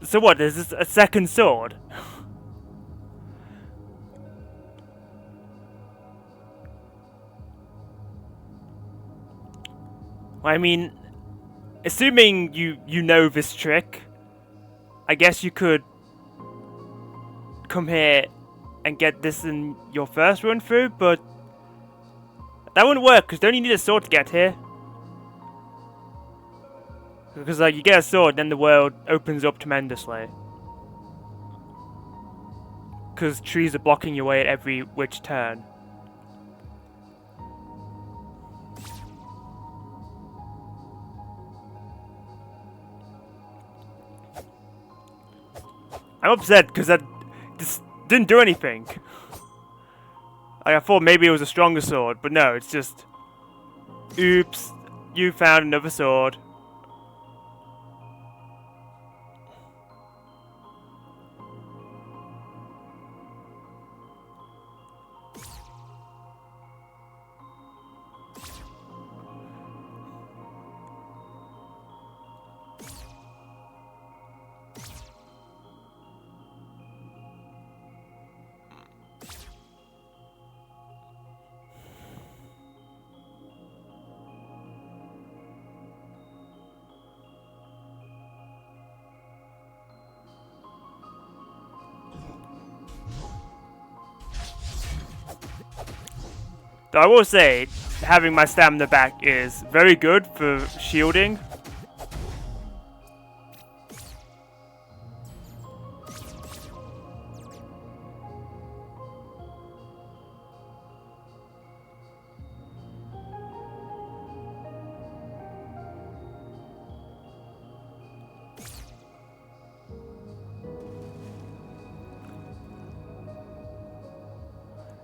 So what, is this a second sword? I mean, assuming you know this trick, I guess you could come here and get this in your first run through, but that wouldn't work, because don't you need a sword to get here? Because like, you get a sword, then the world opens up tremendously. Because trees are blocking your way at every which turn. I'm upset because that just didn't do anything. I thought maybe it was a stronger sword, but no, it's just... Oops, you found another sword. Though I will say, having my stamina back is very good for shielding.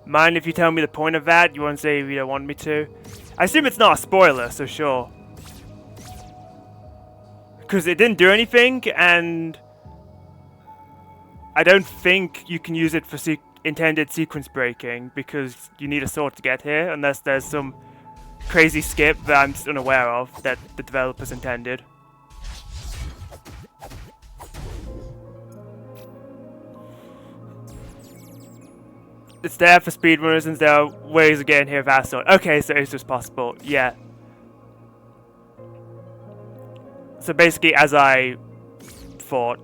Mind if you tell me the point of that? You won't say if you don't want me to. I assume it's not a spoiler, so sure. Because it didn't do anything, and I don't think you can use it for intended sequence breaking, because you need a sword to get here, unless there's some crazy skip that I'm just unaware of that the developers intended. It's there for speedrunners, and there are ways of getting here without a sword. Okay, so it's just possible. Yeah. So basically, as I thought,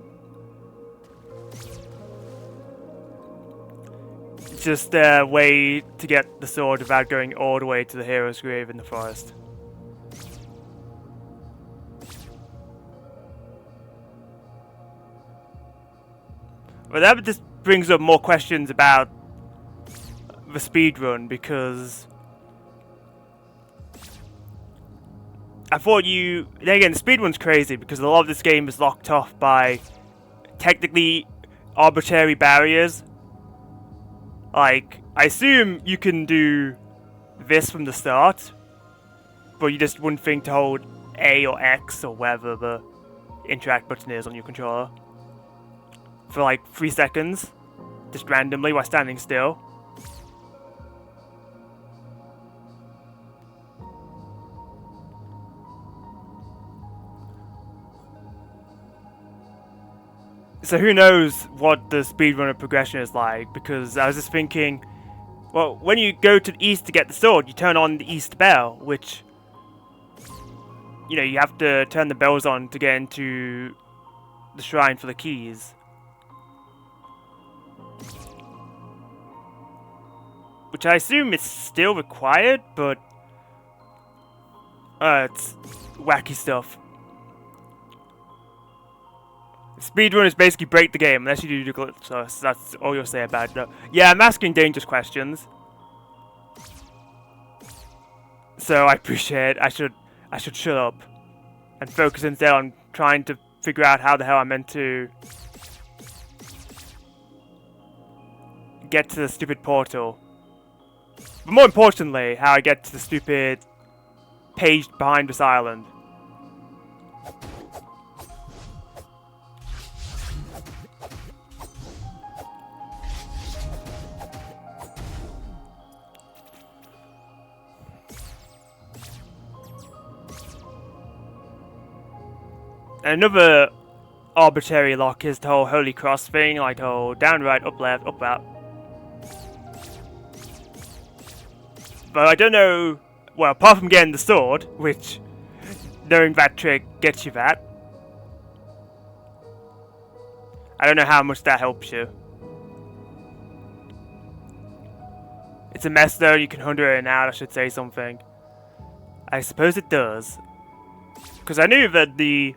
just a way to get the sword without going all the way to the hero's grave in the forest. But that just brings up more questions about the speedrun, because I thought then again, the speedrun's crazy because a lot of this game is locked off by technically arbitrary barriers. Like, I assume you can do this from the start, but you just wouldn't think to hold A or X or whatever the interact button is on your controller for like 3 seconds, just randomly while standing still. So who knows what the speedrunner progression is like, because I was just thinking, well, when you go to the east to get the sword, you turn on the east bell, which, you know, you have to turn the bells on to get into the shrine for the keys. Which I assume is still required, but it's wacky stuff. Speedrunners basically break the game unless you do the glitch, so that's all you'll say about it. Yeah, I'm asking dangerous questions, so I appreciate it. I should shut up and focus instead on trying to figure out how the hell I'm meant to get to the stupid portal. But more importantly, how I get to the stupid page behind this island. Another arbitrary lock is the whole Holy Cross thing, like oh down right, up left, up out. But I don't know, well, apart from getting the sword, which knowing that trick gets you that, I don't know how much that helps you. It's a mess though, you can 100 it out, I should say something. I suppose it does. Because I knew that the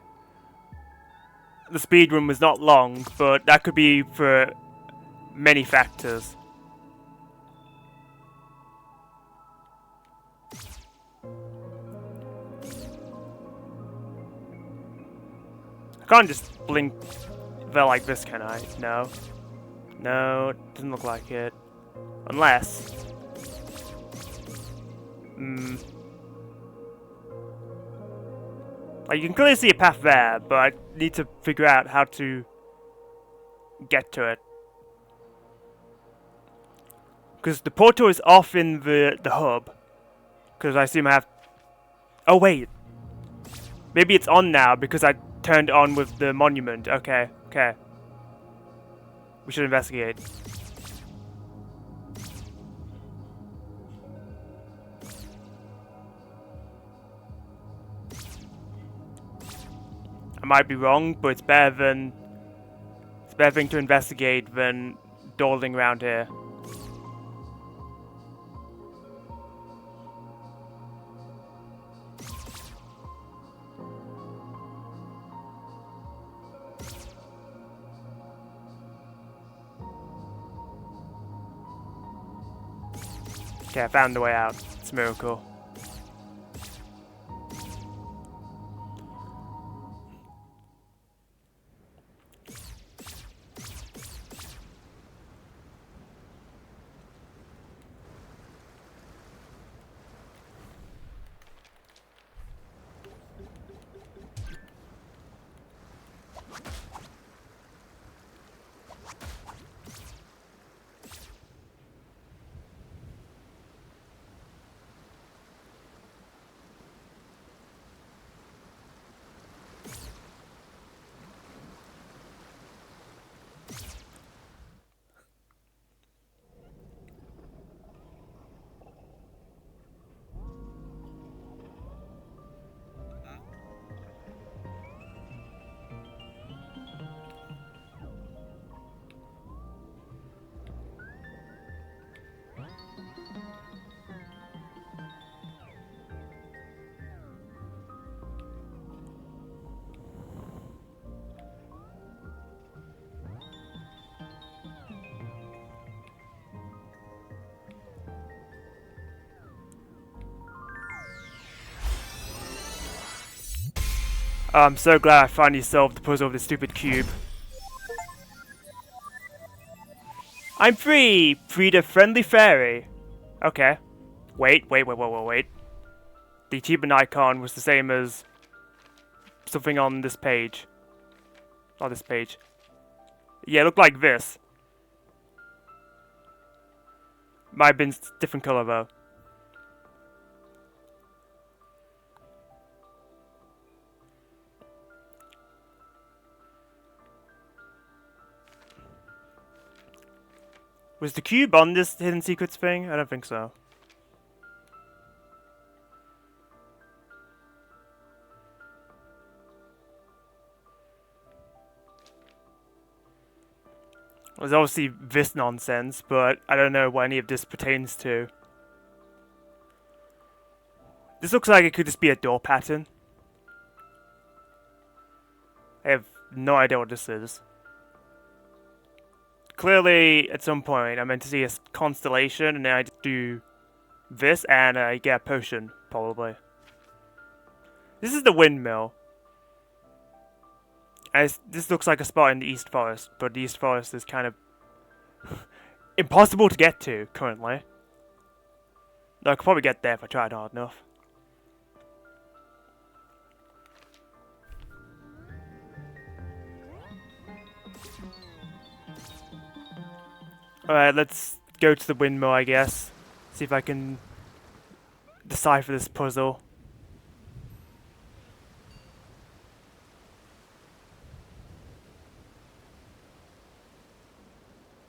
speedrun was not long, but that could be for many factors. I can't just blink there like this, can I? No. No, it doesn't look like it. Unless... Like, you can clearly see a path there, but I need to figure out how to get to it. Because the portal is off in the hub. Because I assume I have... Oh, wait. Maybe it's on now because I turned it on with the monument. Okay, okay. We should investigate. I might be wrong, but it's better than... It's better thing to investigate than dawdling around here. Okay, I found the way out. It's a miracle. I'm so glad I finally solved the puzzle of this stupid cube. I'm free! Free the friendly fairy. Okay. Wait. The achievement icon was the same as something on this page. On this page. Yeah, it looked like this. Might have been different color though. Was the cube on this hidden secrets thing? I don't think so. There's obviously this nonsense, but I don't know what any of this pertains to. This looks like it could just be a door pattern. I have no idea what this is. Clearly, at some point, I'm meant to see a constellation, and then I just do this, and I get a potion, probably. This is the windmill. This looks like a spot in the East Forest, but the East Forest is kind of impossible to get to, currently. Though I could probably get there if I tried hard enough. Alright, let's go to the windmill, I guess. See if I can decipher this puzzle.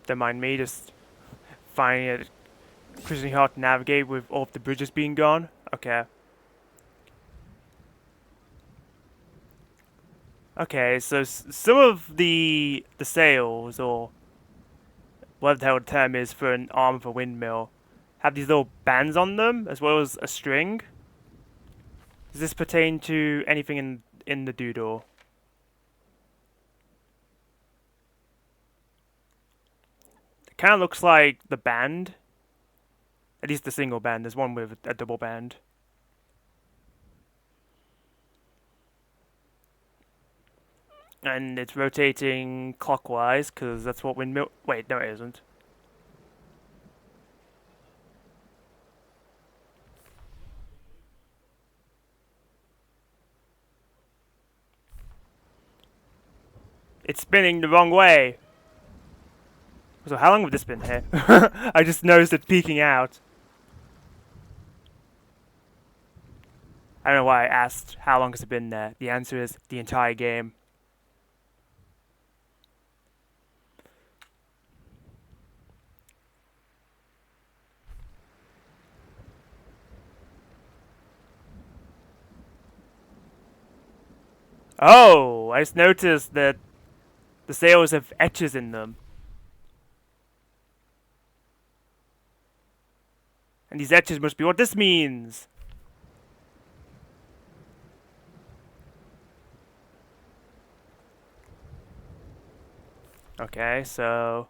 Don't mind me, just finding it increasingly hard to navigate with all of the bridges being gone. Okay. Okay, so some of the sails, or whatever the hell the term is for an arm of a windmill, have these little bands on them, as well as a string. Does this pertain to anything in the doodle? It kind of looks like the band. At least the single band. There's one with a double band. And it's rotating clockwise, because that's what windmill... Wait, no it isn't. It's spinning the wrong way! So how long have this been here? I just noticed it peeking out. I don't know why I asked how long has it been there. The answer is the entire game. Oh, I just noticed that the sails have etches in them. And these etches must be what this means. Okay, so...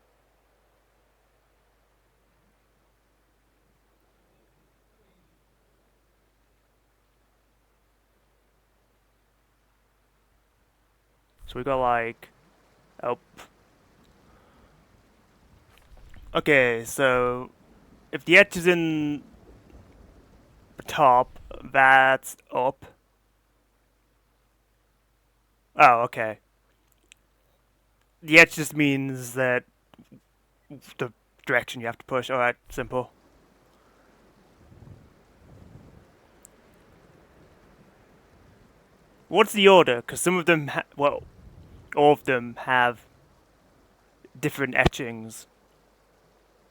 So we got like... Oh. Okay, so... If the etch is in the top, that's up. Oh, okay. The etch just means that the direction you have to push. Alright, simple. What's the order? Because some of them, well, all of them have different etchings.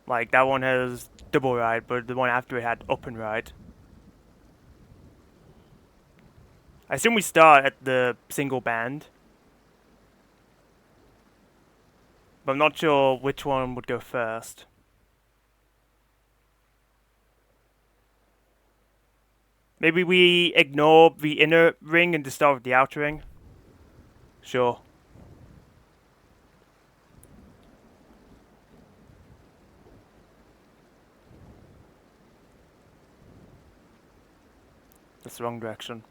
Like, that one has double right, but the one after it had up and right. I assume we start at the single band. But I'm not sure which one would go first. Maybe we ignore the inner ring and just start with the outer ring? Sure. That's the wrong direction.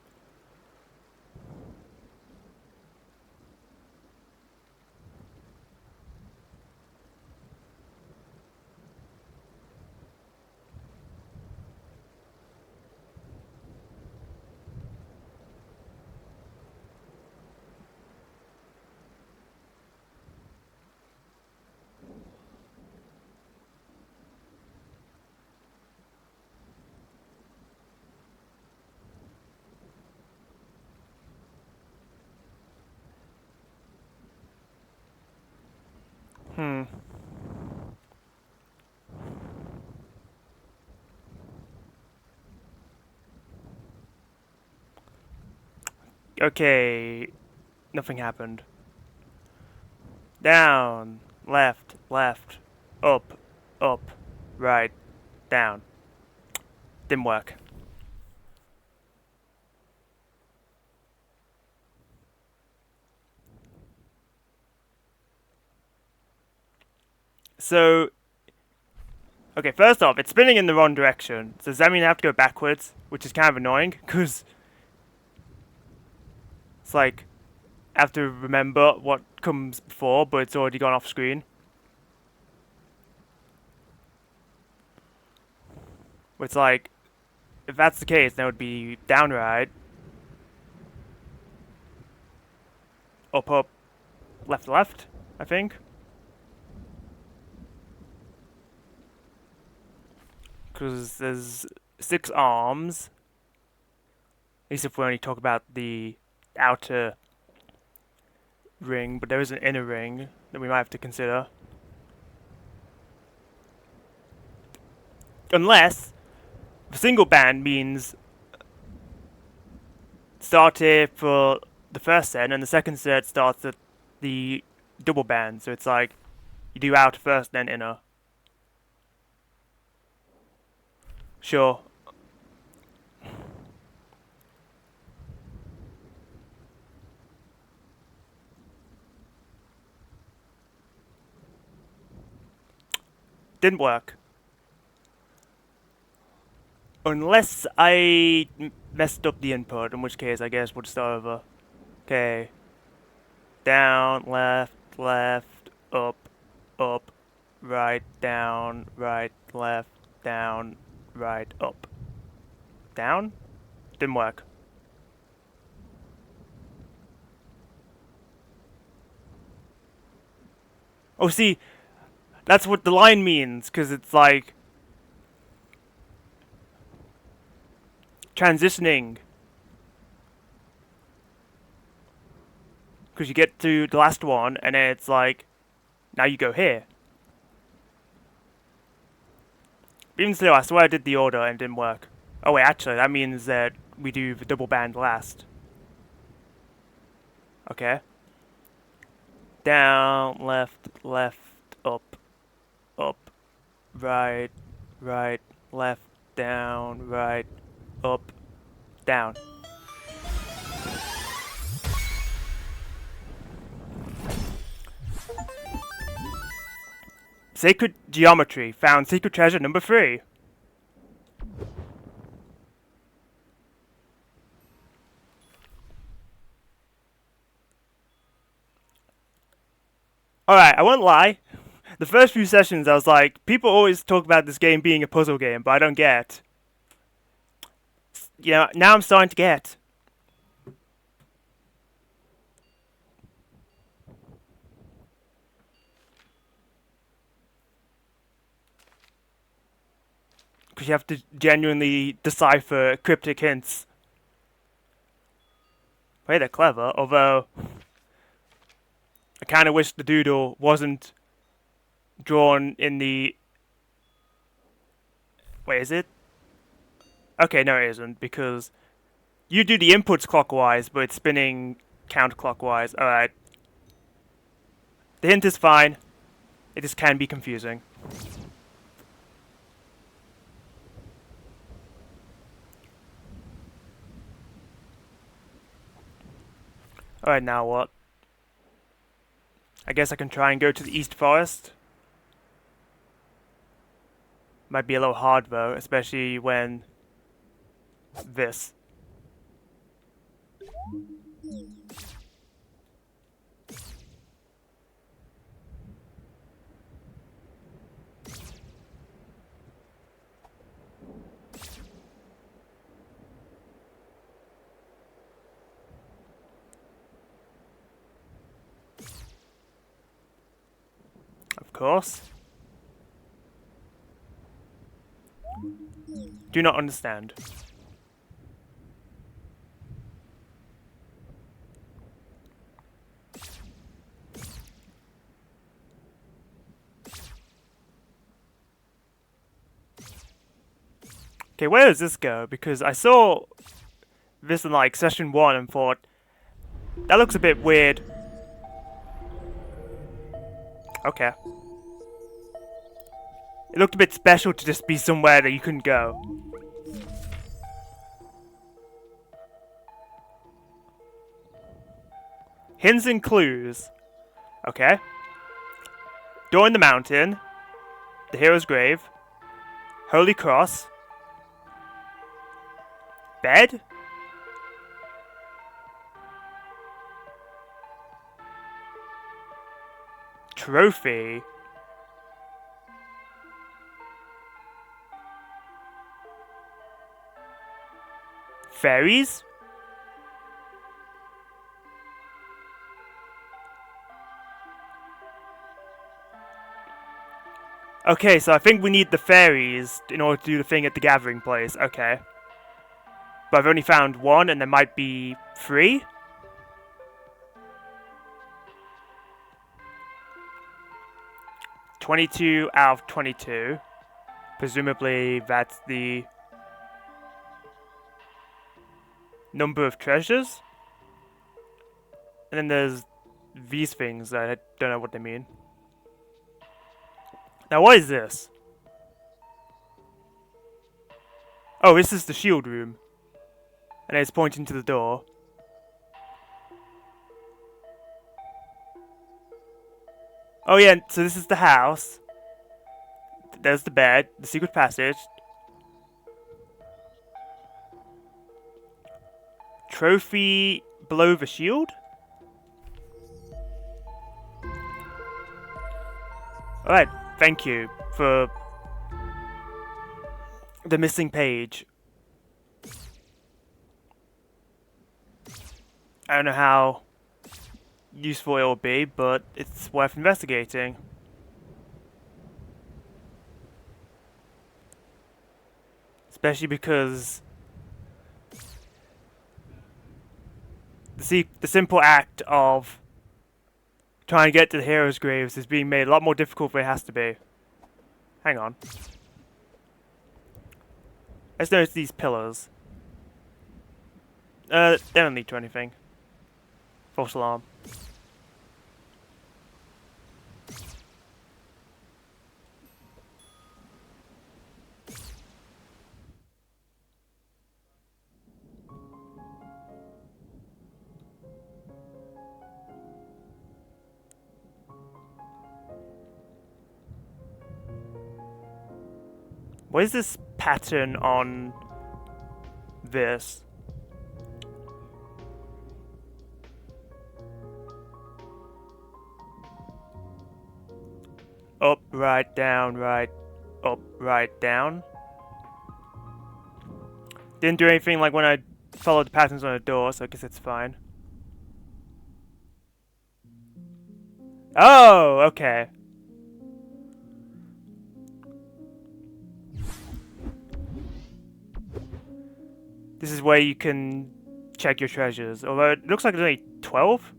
Hmm. Okay. Nothing happened. Down. Left. Left. Up. Up. Right. Down. Didn't work. So, okay, first off, it's spinning in the wrong direction. So does that mean I have to go backwards? Which is kind of annoying, because it's like, I have to remember what comes before, but it's already gone off screen. It's like, if that's the case, then it would be down right, up up, left left, I think. Because there's 6 arms. At least if we only talk about the outer ring, but there is an inner ring that we might have to consider. Unless the single band means start here for the first set, and the second set starts at the double band. So it's like you do outer first, then inner. Sure. Didn't work. Unless I messed up the input, in which case I guess we'll start over. Okay. Down, left, left, up, up, right, down, right, left, down, right, up. Down? Didn't work. Oh, see, that's what the line means, because it's like transitioning. Because you get to the last one, and then it's like, now you go here. Even still, I swear I did the order and it didn't work. Oh wait, actually, that means that we do the double band last. Okay. Down, left, left, up, up, right, right, left, down, right, up, down. Sacred Geometry, found secret treasure number 3. Alright, I won't lie. The first few sessions I was like, people always talk about this game being a puzzle game, but I don't get. You know, now I'm starting to get. Because you have to genuinely decipher cryptic hints. Hey, they're clever, although I kind of wish the doodle wasn't drawn in the... Wait, is it? Okay, no it isn't, because you do the inputs clockwise, but it's spinning counterclockwise. Alright. The hint is fine. It just can be confusing. Alright, now what? I guess I can try and go to the East Forest. Might be a little hard though, especially when this. Of course. Do not understand. Okay, where does this go? Because I saw this in like session 1 and thought, that looks a bit weird. Okay. It looked a bit special to just be somewhere that you couldn't go. Hints and clues. Okay. Door in the mountain. The hero's grave. Holy cross. Bed? Trophy. Fairies? Okay, so I think we need the fairies in order to do the thing at the gathering place. Okay. But I've only found one, and there might be 3? "22 out of 22. Presumably that's the number of treasures. And then there's these things that I don't know what they mean. Now what is this? Oh, this is the shield room. And it's pointing to the door. Oh yeah, so this is the house. There's the bed, the secret passage. Trophy below the shield? Alright, thank you for the missing page. I don't know how useful it will be, but it's worth investigating. Especially because the simple act of trying to get to the hero's graves is being made a lot more difficult than it has to be. Hang on. Let's notice these pillars. They don't lead to anything. False alarm. What is this pattern on this? Up, right, down, right, up, right, down. Didn't do anything like when I followed the patterns on a door, so I guess it's fine. Oh, okay. This is where you can check your treasures, although it looks like there's only 12?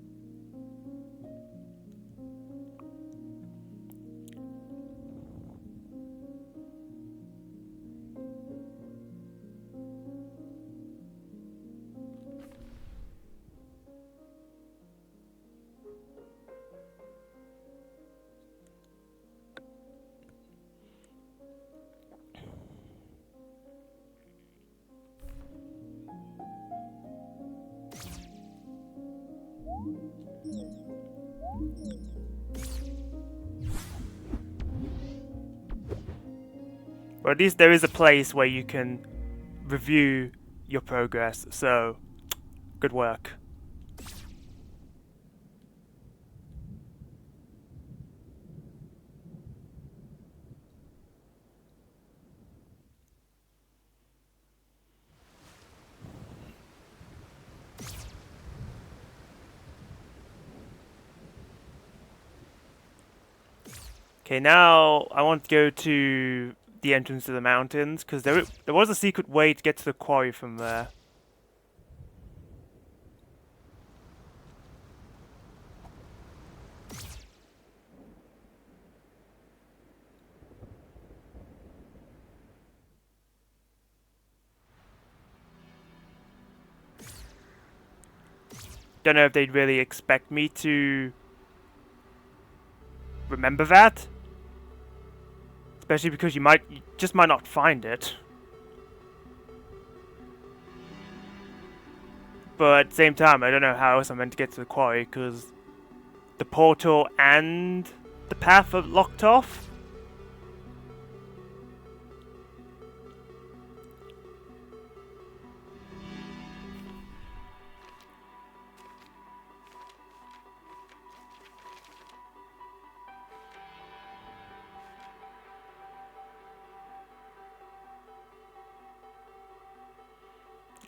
Or at least there is a place where you can review your progress, so good work. Okay, now I want to go to the entrance to the mountains, because there was a secret way to get to the quarry from there. don't know if they'd really expect me to remember that. Especially because you just might not find it. But at the same time, I don't know how else I'm meant to get to the quarry, because the portal and the path are locked off.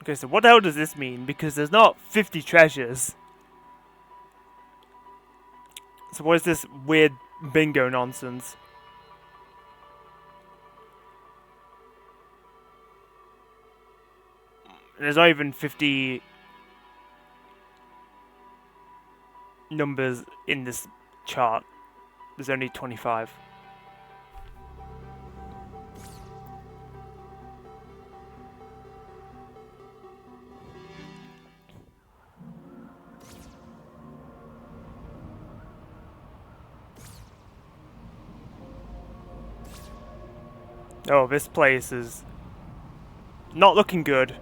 Okay, so what the hell does this mean? Because there's not 50 treasures. So what is this weird bingo nonsense? There's not even 50 numbers in this chart. There's only 25. Oh, this place is not looking good.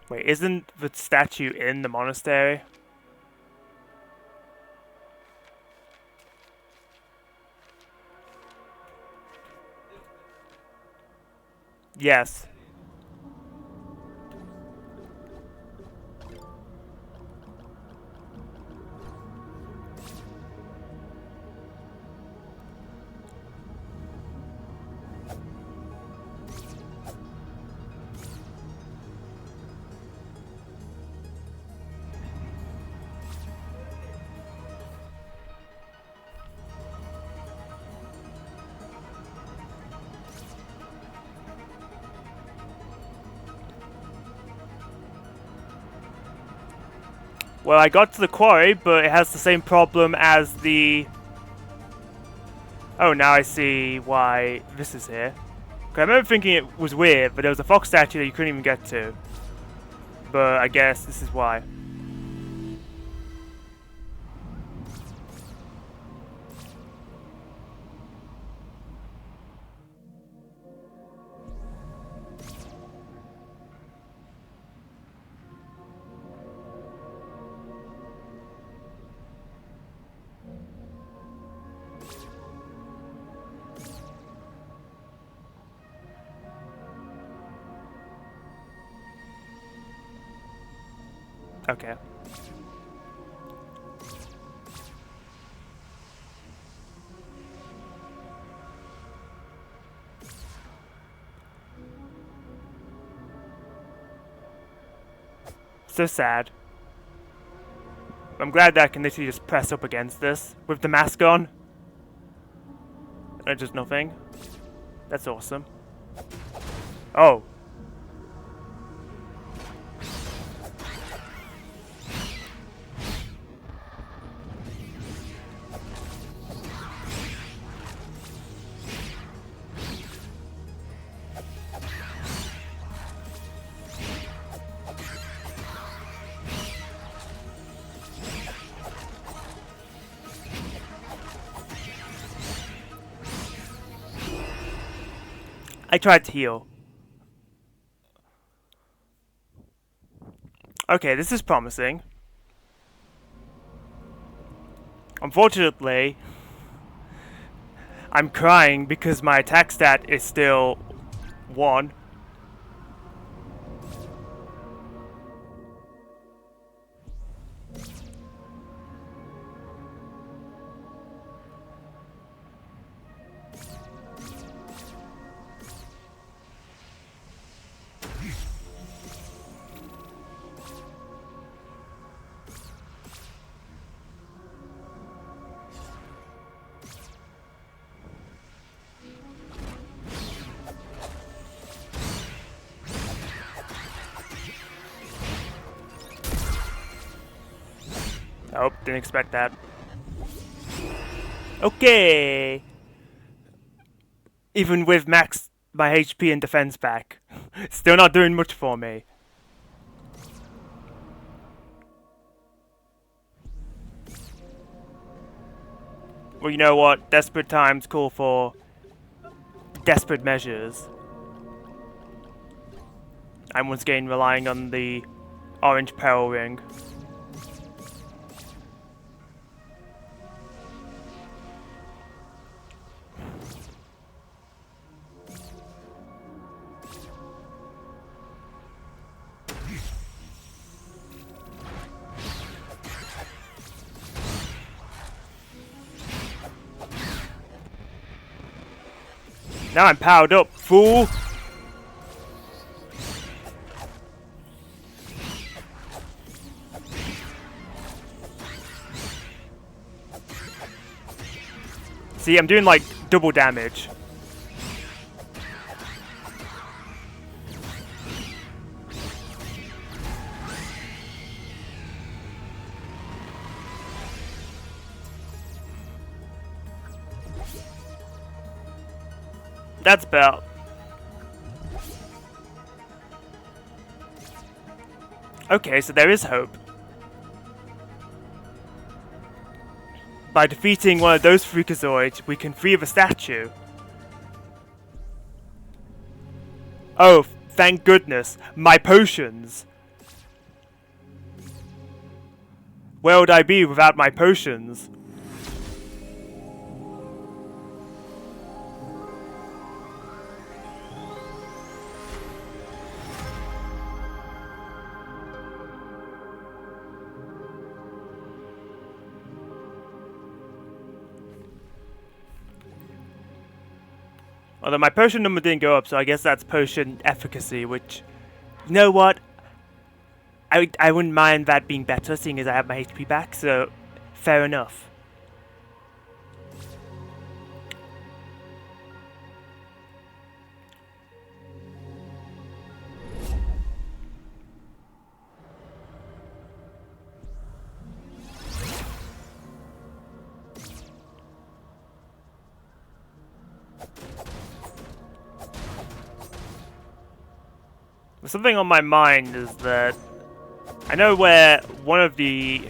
Wait, isn't the statue in the monastery? Yes. Well, I got to the quarry, but it has the same problem as the... Oh, now I see why this is here. I remember thinking it was weird, but there was a fox statue that you couldn't even get to. But I guess this is why. Okay. So sad. I'm glad that I can literally just press up against this with the mask on. And just nothing. That's awesome. Oh. I tried to heal. Okay, this is promising. Unfortunately, I'm crying because my attack stat is still 1. Oh, didn't expect that. Okay. Even with max my HP and defense back, still not doing much for me. Well, you know what? Desperate times call for desperate measures. I'm once again relying on the orange peril ring. Now I'm powered up, fool! See, I'm doing like double damage. That's about. Okay, so there is hope. By defeating one of those Freakazoids, we can free the statue. Oh, thank goodness. My potions. Where would I be without my potions? Although my potion number didn't go up, so I guess that's potion efficacy, which, you know what? I wouldn't mind that being better, seeing as I have my HP back, so fair enough. Something on my mind is that I know where one of the...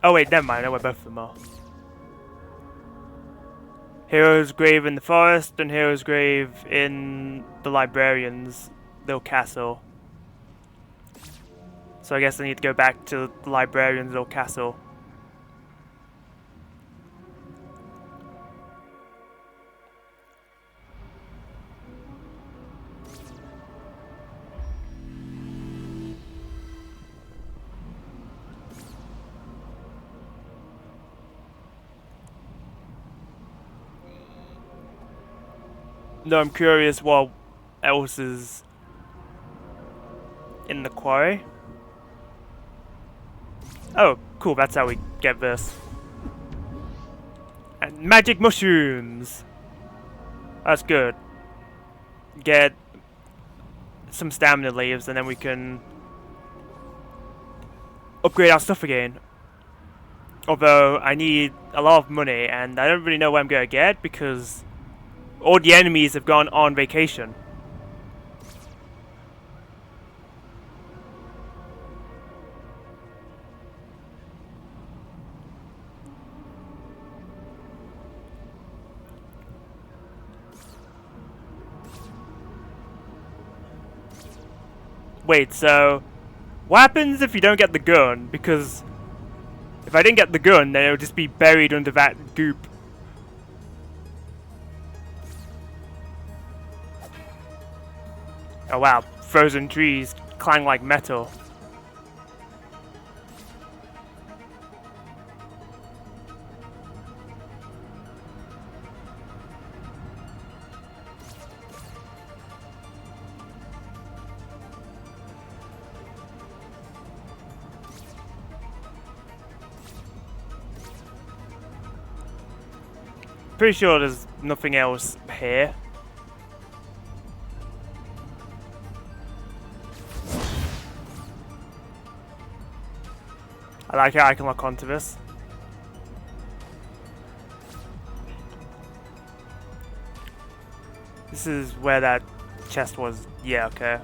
Oh wait, never mind, I know where both of them are. Hero's Grave in the forest and Hero's Grave in the Librarian's little castle. So I guess I need to go back to the Librarian's little castle. No, I'm curious what else is in the quarry. Oh, cool, that's how we get this. And magic mushrooms! That's good. Get some stamina leaves and then we can upgrade our stuff again. Although I need a lot of money and I don't really know where I'm going to get because all the enemies have gone on vacation. Wait, so what happens if you don't get the gun? Because if I didn't get the gun, then it would just be buried under that goop. Oh wow, frozen trees clang like metal. Pretty sure there's nothing else here. I like how I can lock onto this. This is where that chest was. Yeah, okay.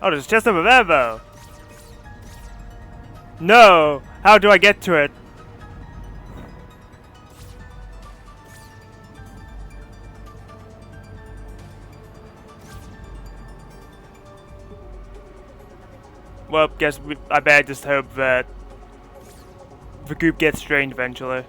Oh, there's a chest over there, though. No! How do I get to it? Well, I better just hope that the goop gets drained eventually.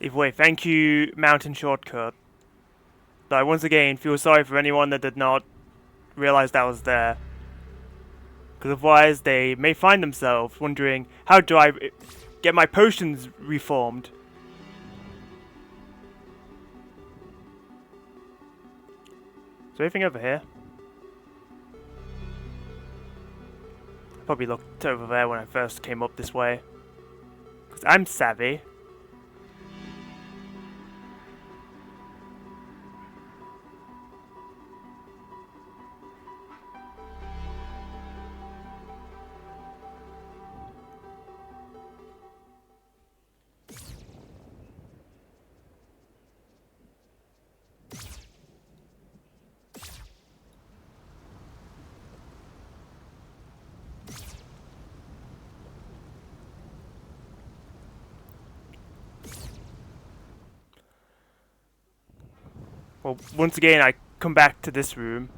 Either way, thank you, Mountain Shortcut. Though I once again feel sorry for anyone that did not realize that was there. Because otherwise they may find themselves wondering, how do I get my potions reformed? Is there anything over here? I probably looked over there when I first came up this way. Because I'm savvy. Well, once again, I come back to this room.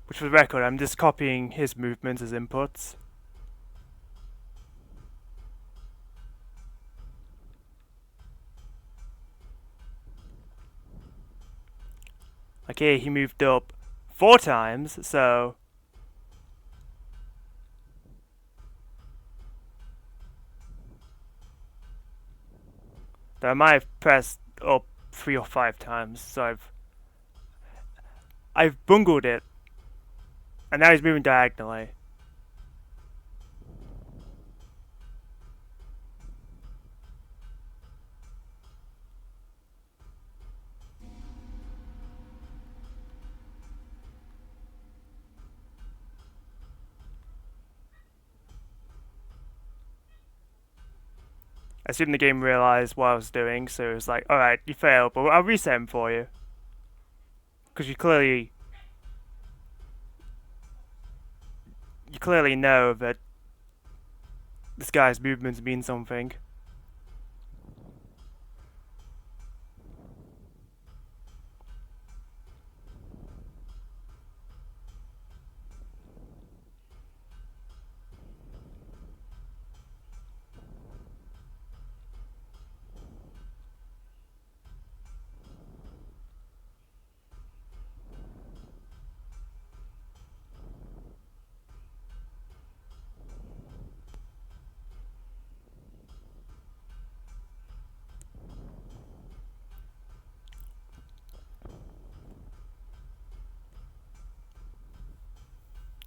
Which, for the record, I'm just copying his movements as inputs. Like here, he moved up 4 times, so... I might have pressed up 3 or 5 times, so I've bungled it. And now he's moving diagonally. I assume the game realised what I was doing, so it was like, alright, you failed, but I'll reset him for you. Because you clearly know that this guy's movements mean something.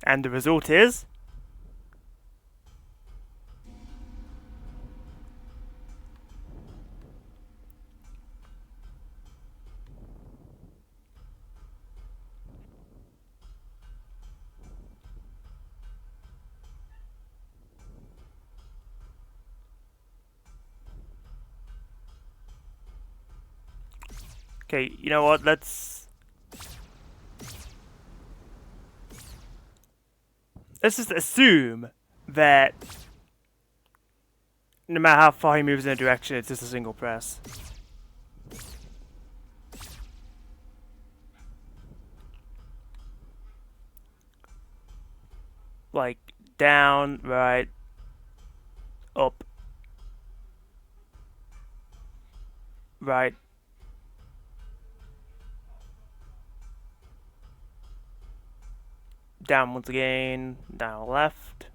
And the result is... Okay, you know what, let's just assume that no matter how far he moves in a direction, it's just a single press. Like, down, right, up, right, down once again, down left,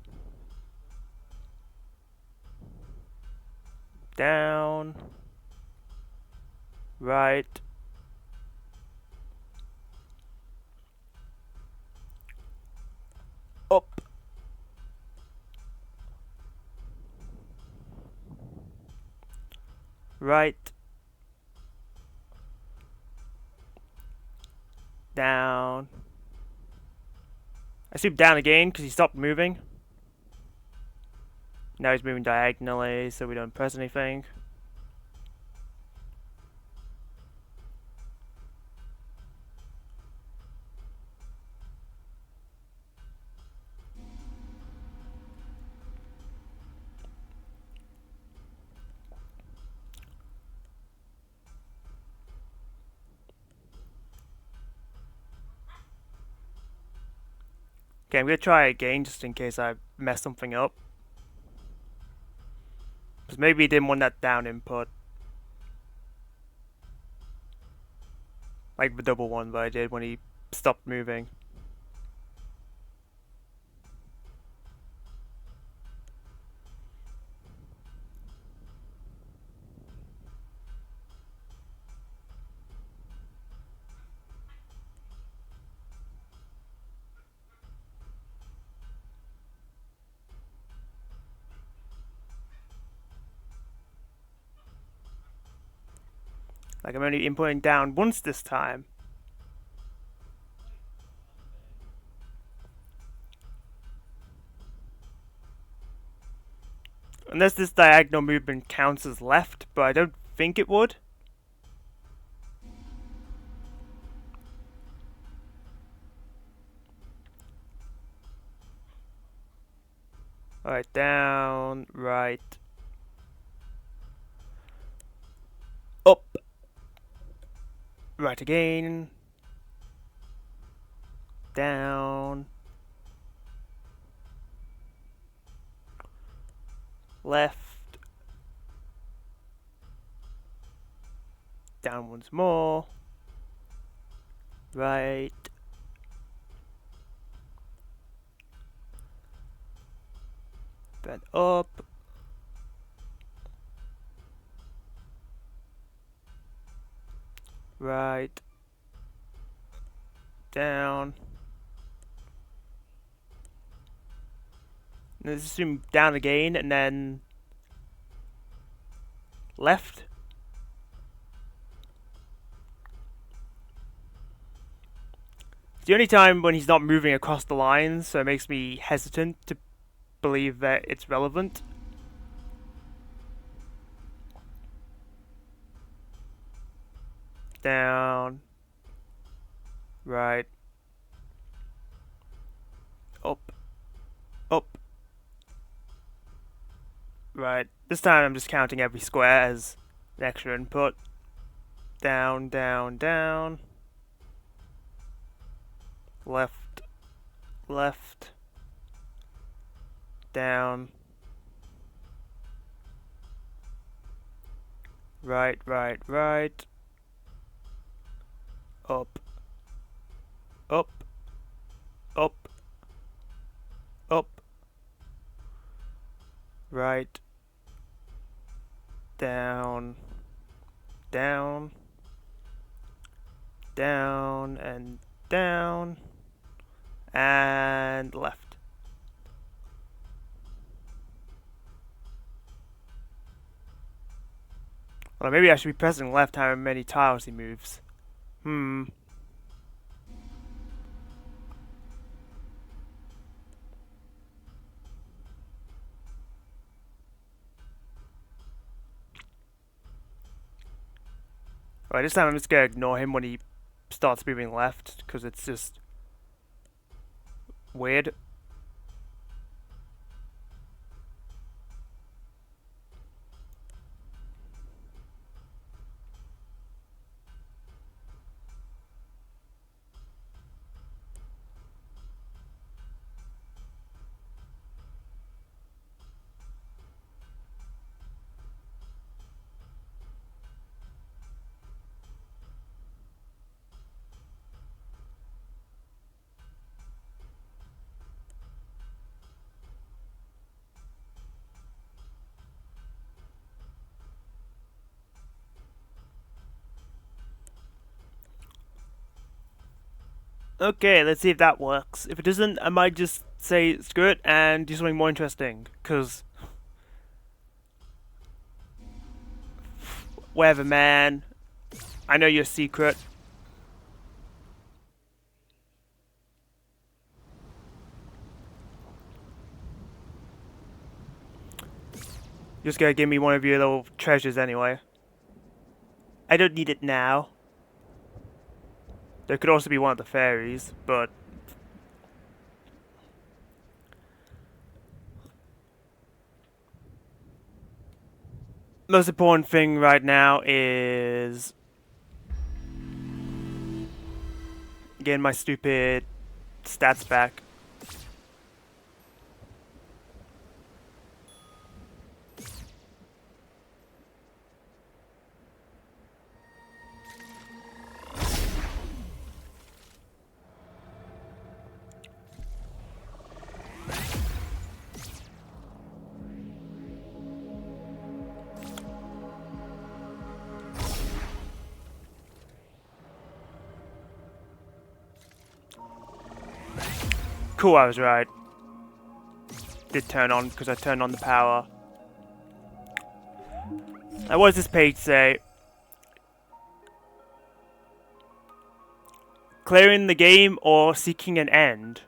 down, right, up, right, down. I assume down again because he stopped moving. Now he's moving diagonally so we don't press anything. Okay, I'm gonna try again just in case I mess something up. Because maybe he didn't want that down input. Like the double one that I did when he stopped moving. Like I'm only inputting down once this time. Unless this diagonal movement counts as left, but I don't think it would. Alright, down, right, up, right again, down, left, down once more, right, then up, right, down. Let's assume down again and then left. It's the only time when he's not moving across the lines, so it makes me hesitant to believe that it's relevant. Down, right, up, up, right. This time I'm just counting every square as an extra input. Down, down, down. Left, left. Down. Right, right, right. Up, up, up, up. Right. Down, down, down, and down, and left. Well, maybe I should be pressing left however many tiles he moves. Alright, this time I'm just gonna ignore him when he starts moving left, because it's just weird. Okay, let's see if that works. If it doesn't, I might just say screw it and do something more interesting. Cause whatever, man. I know your secret. You're just gonna give me one of your little treasures anyway. I don't need it now. There could also be one of the fairies, but most important thing right now is getting my stupid stats back. Cool, I was right. Did turn on because I turned on the power. Now, what does this page say? Clearing the game or seeking an end.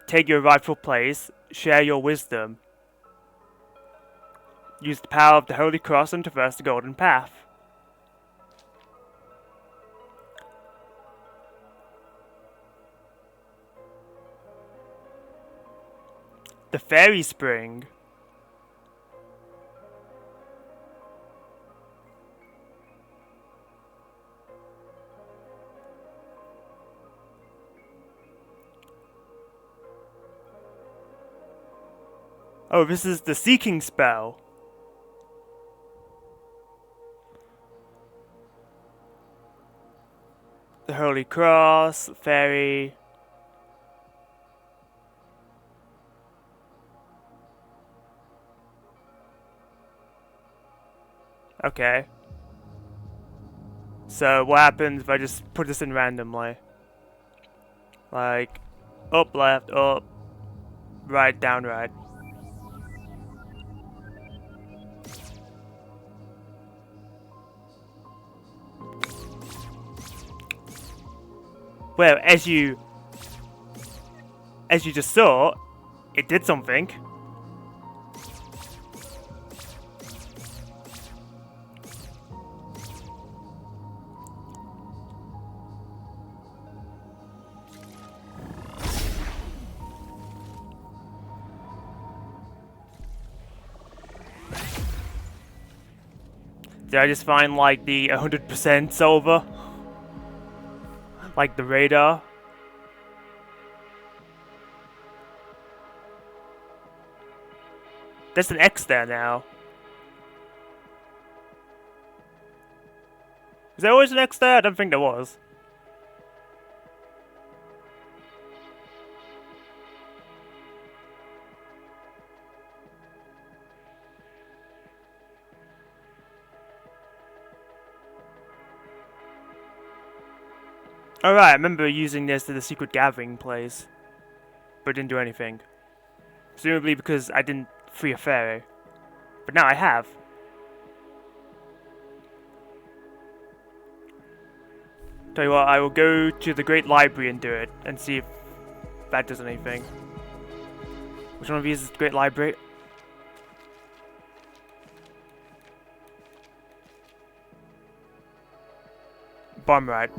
Take your rightful place. Share your wisdom. Use the power of the Holy Cross and traverse the Golden Path. The Fairy Spring. Oh, this is the Seeking spell. The Holy Cross, Fairy. Okay. So what happens if I just put this in randomly? Like, up, left, up, right, down, right. Well, as you just saw, it did something. Did I just find like the 100% silver? Like the radar? There's an X there now. Is there always an X there? I don't think there was. Alright, I remember using this to the secret gathering place. But it didn't do anything. Presumably because I didn't free a fairy. But now I have. Tell you what, I will go to the Great Library and do it, and see if that does anything. Which one of these is the Great Library? Bomb ride.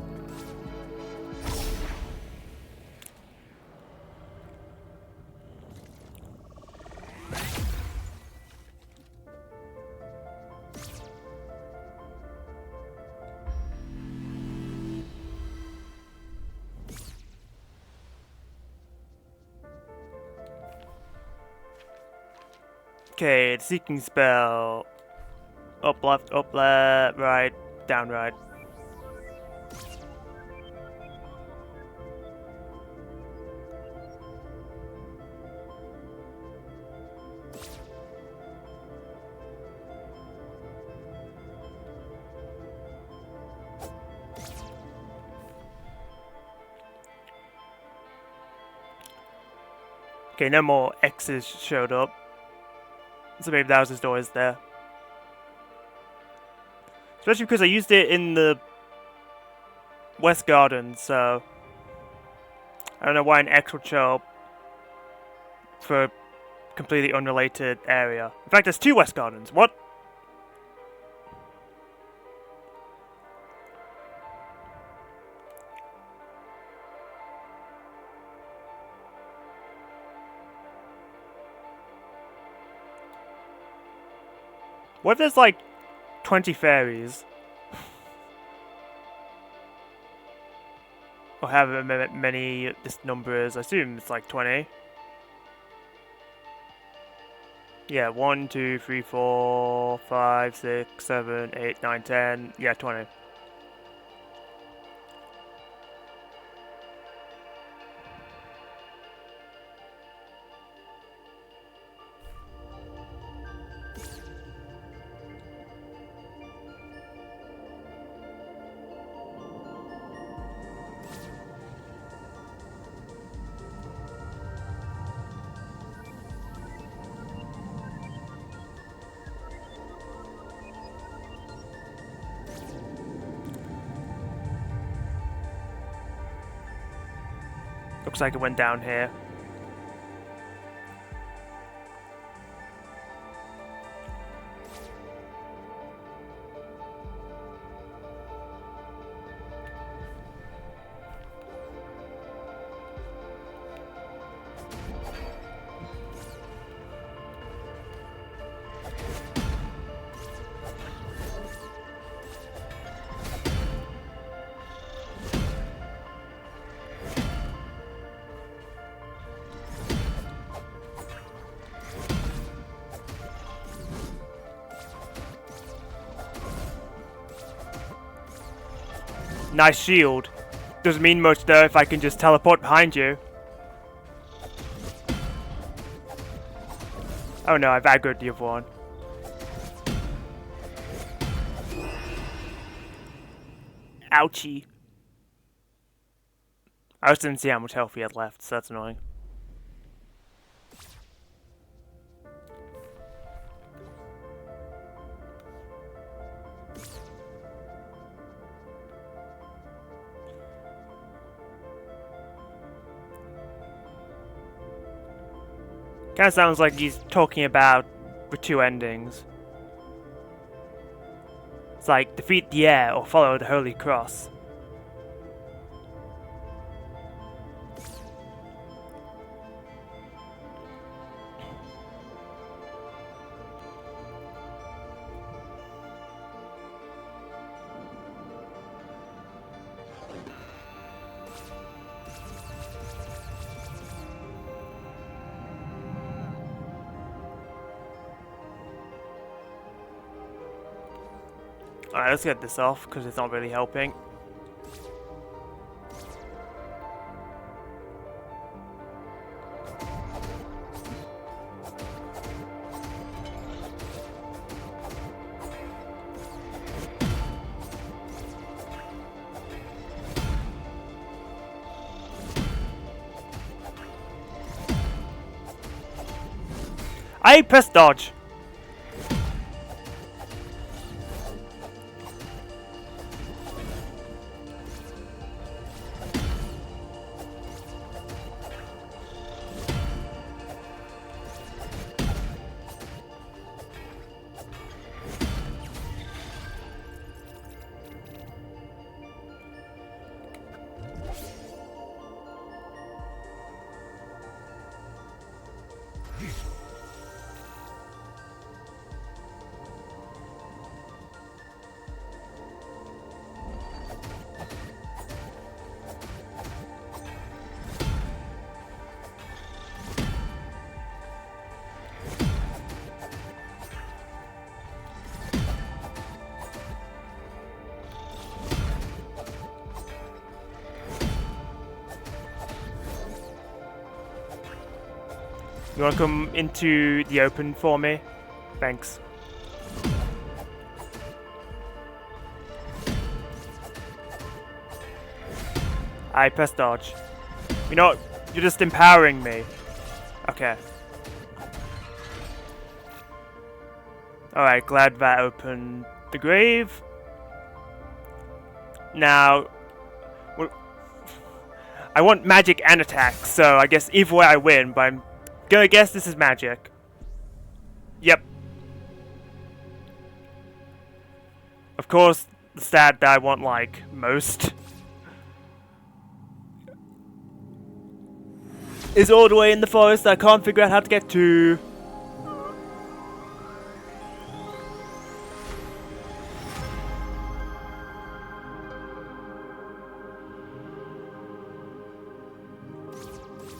Okay, the seeking spell. Up, left, right, down, right. Okay, no more X's showed up. So maybe that was his door is there. Especially because I used it in the West Garden, so I don't know why an X would show up for a completely unrelated area. In fact, there's 2 West Gardens. What? What if there's like 20 fairies? Or however many this number is. I assume it's like 20. Yeah, 1, 2, 3, 4, 5, 6, 7, 8, 9, 10. Yeah, 20. Looks like it went down here. Nice shield. Doesn't mean much though if I can just teleport behind you. Oh no, I've aggroed the other one. Ouchie. I just didn't see how much health he had left, so that's annoying. Kind of sounds like he's talking about the 2 endings. It's like, defeat the air or follow the Holy Cross. Alright, let's get this off, because it's not really helping. I pressed dodge. You wanna come into the open for me? Thanks. I press dodge. You know what? You're just empowering me. Okay. Alright, glad that opened the grave. Now, I want magic and attack, so I guess either way I win, but I'm gonna guess this is magic. Yep. Of course, the stat that I want, like, most is all the way in the forest that I can't figure out how to get to.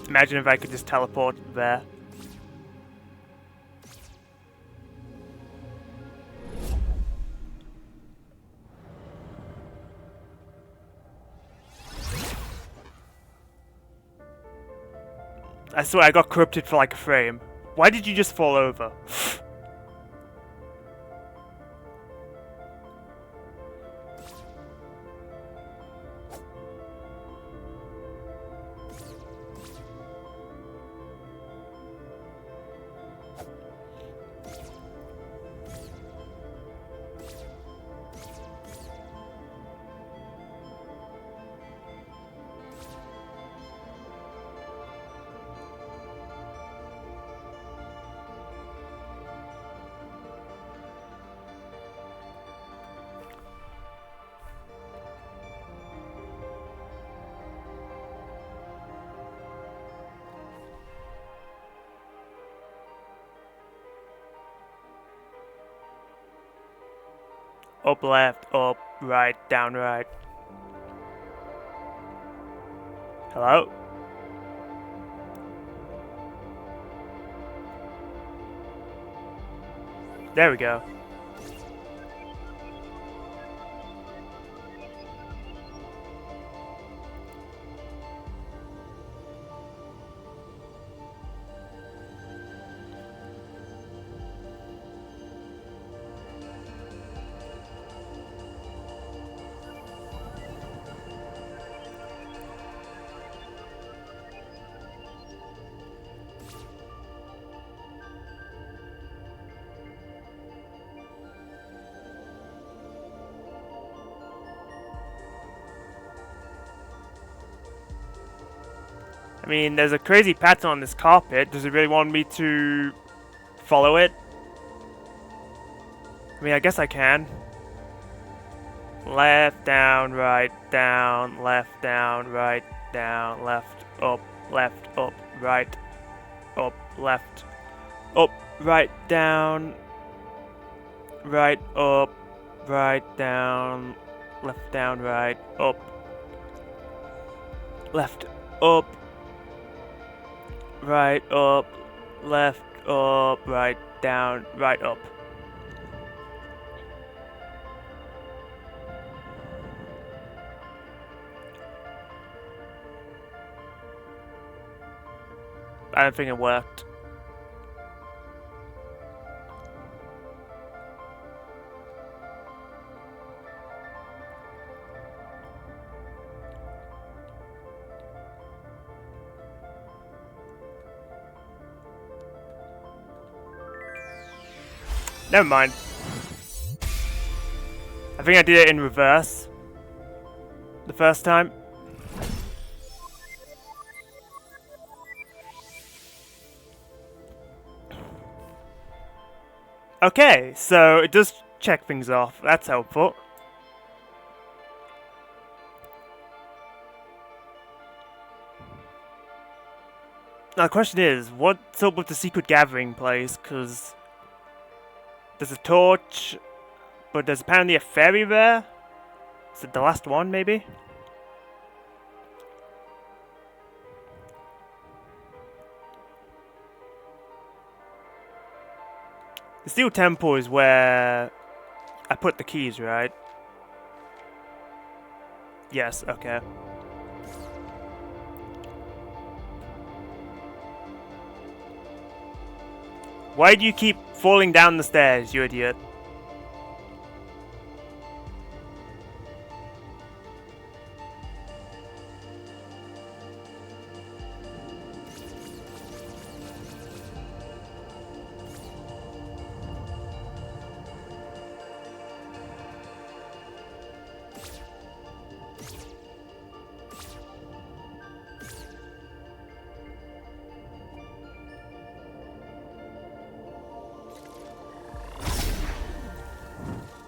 Imagine if I could just teleport there. I swear I got corrupted for like a frame. Why did you just fall over? Up, left, up, right, down, right. Hello? There we go. I mean, there's a crazy pattern on this carpet. Does it really want me to follow it? I mean, I guess I can. Left, down, right, down, left, down, right, down, left, up, right, up, left, up, right, down, right, up, right, down, left, down, right, up, left, up, right, up, left, up, right, down, right, up. I don't think it worked. Never mind. I think I did it in reverse the first time. Okay, so it does check things off. That's helpful. Now the question is, what's up with the secret gathering place? Because there's a torch, but there's apparently a fairy there. Is it the last one, maybe? The steel temple is where I put the keys, right? Yes, okay. Why do you keep falling down the stairs, you idiot?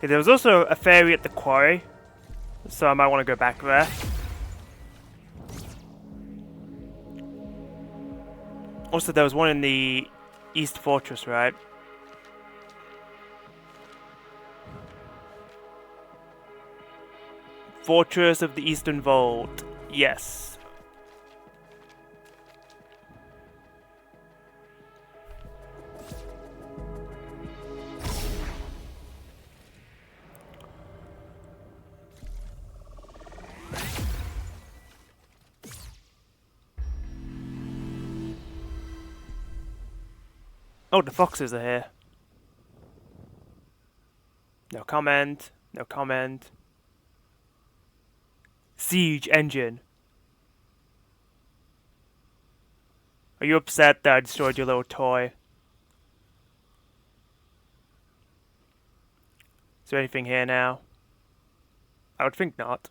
Okay, there was also a ferry at the quarry, so I might want to go back there. Also, there was one in the East Fortress, right? Fortress of the Eastern Vault. Yes. Oh, the foxes are here. No comment. No comment. Siege engine. Are you upset that I destroyed your little toy? Is there anything here now? I would think not.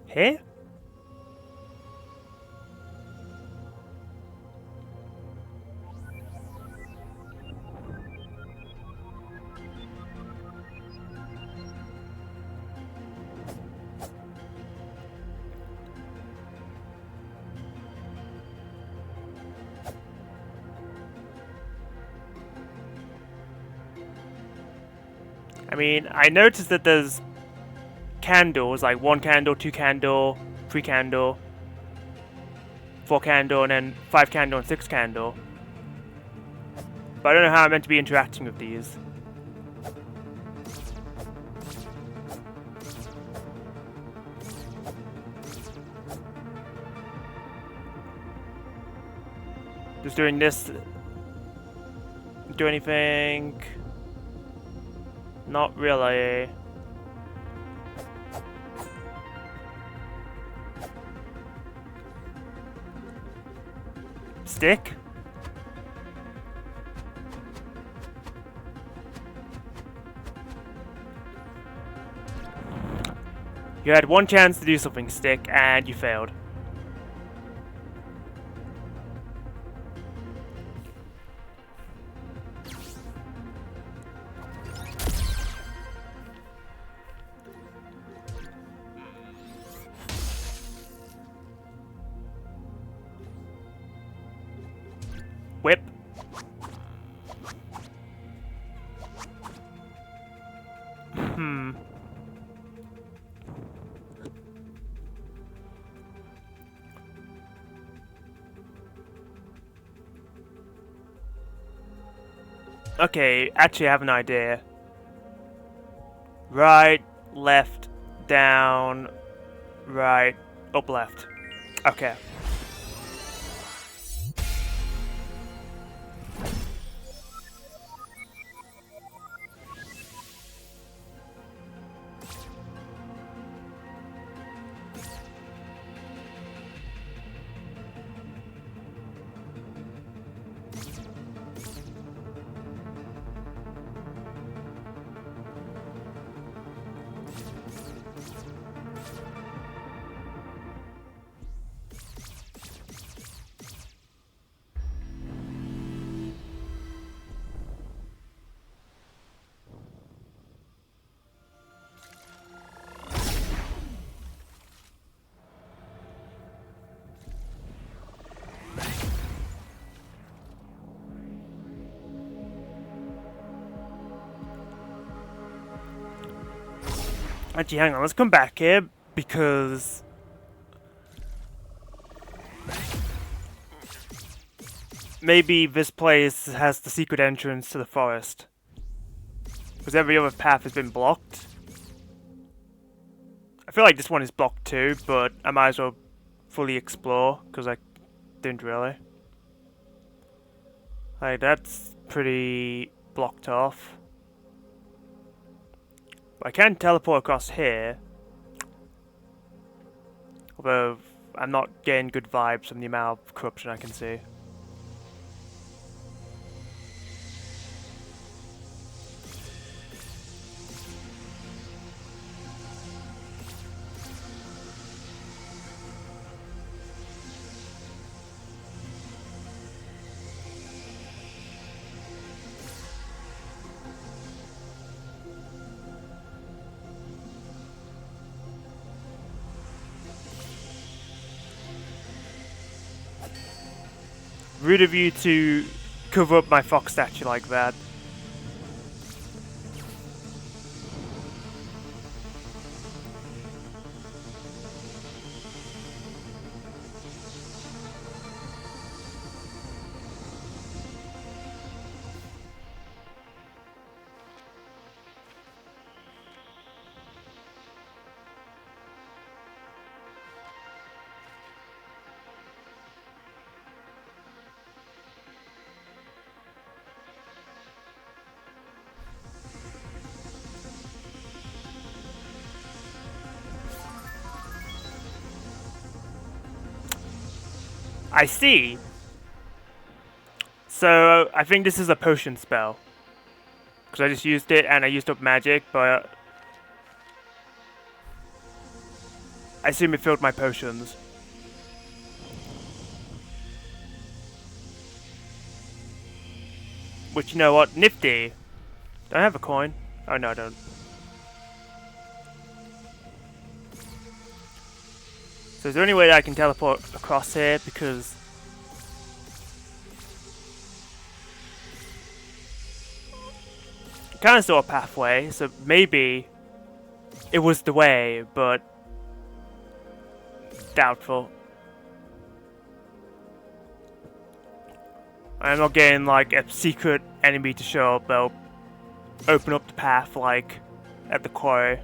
Here? I mean, I noticed that there's candles, like 1 candle, 2 candle, 3 candle, 4 candle, and then 5 candle and 6 candle. But I don't know how I'm meant to be interacting with these. Just doing this. Do anything? Not really. Stick? You had 1 chance to do something, Stick, and you failed. Whip. Okay, actually I have an idea. Right, left, down, right, up, left. Okay. Actually, hang on, let's come back here, because maybe this place has the secret entrance to the forest. Because every other path has been blocked. I feel like this one is blocked too, but I might as well fully explore, because I didn't really. Like, that's pretty blocked off. But I can teleport across here. Although I'm not getting good vibes from the amount of corruption I can see. Rude of you to cover up my fox statue like that. I see. So I think this is a potion spell. Because I just used it and I used up magic, but I assume it filled my potions. Which, you know what? Nifty. Do I have a coin? Oh no, I don't. So is there any way that I can teleport across here? Because I kind of saw a pathway, so maybe it was the way, but doubtful. I'm not getting like a secret enemy to show up. They'll open up the path like at the quarry.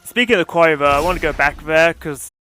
Speaking of the quarry though, I want to go back there because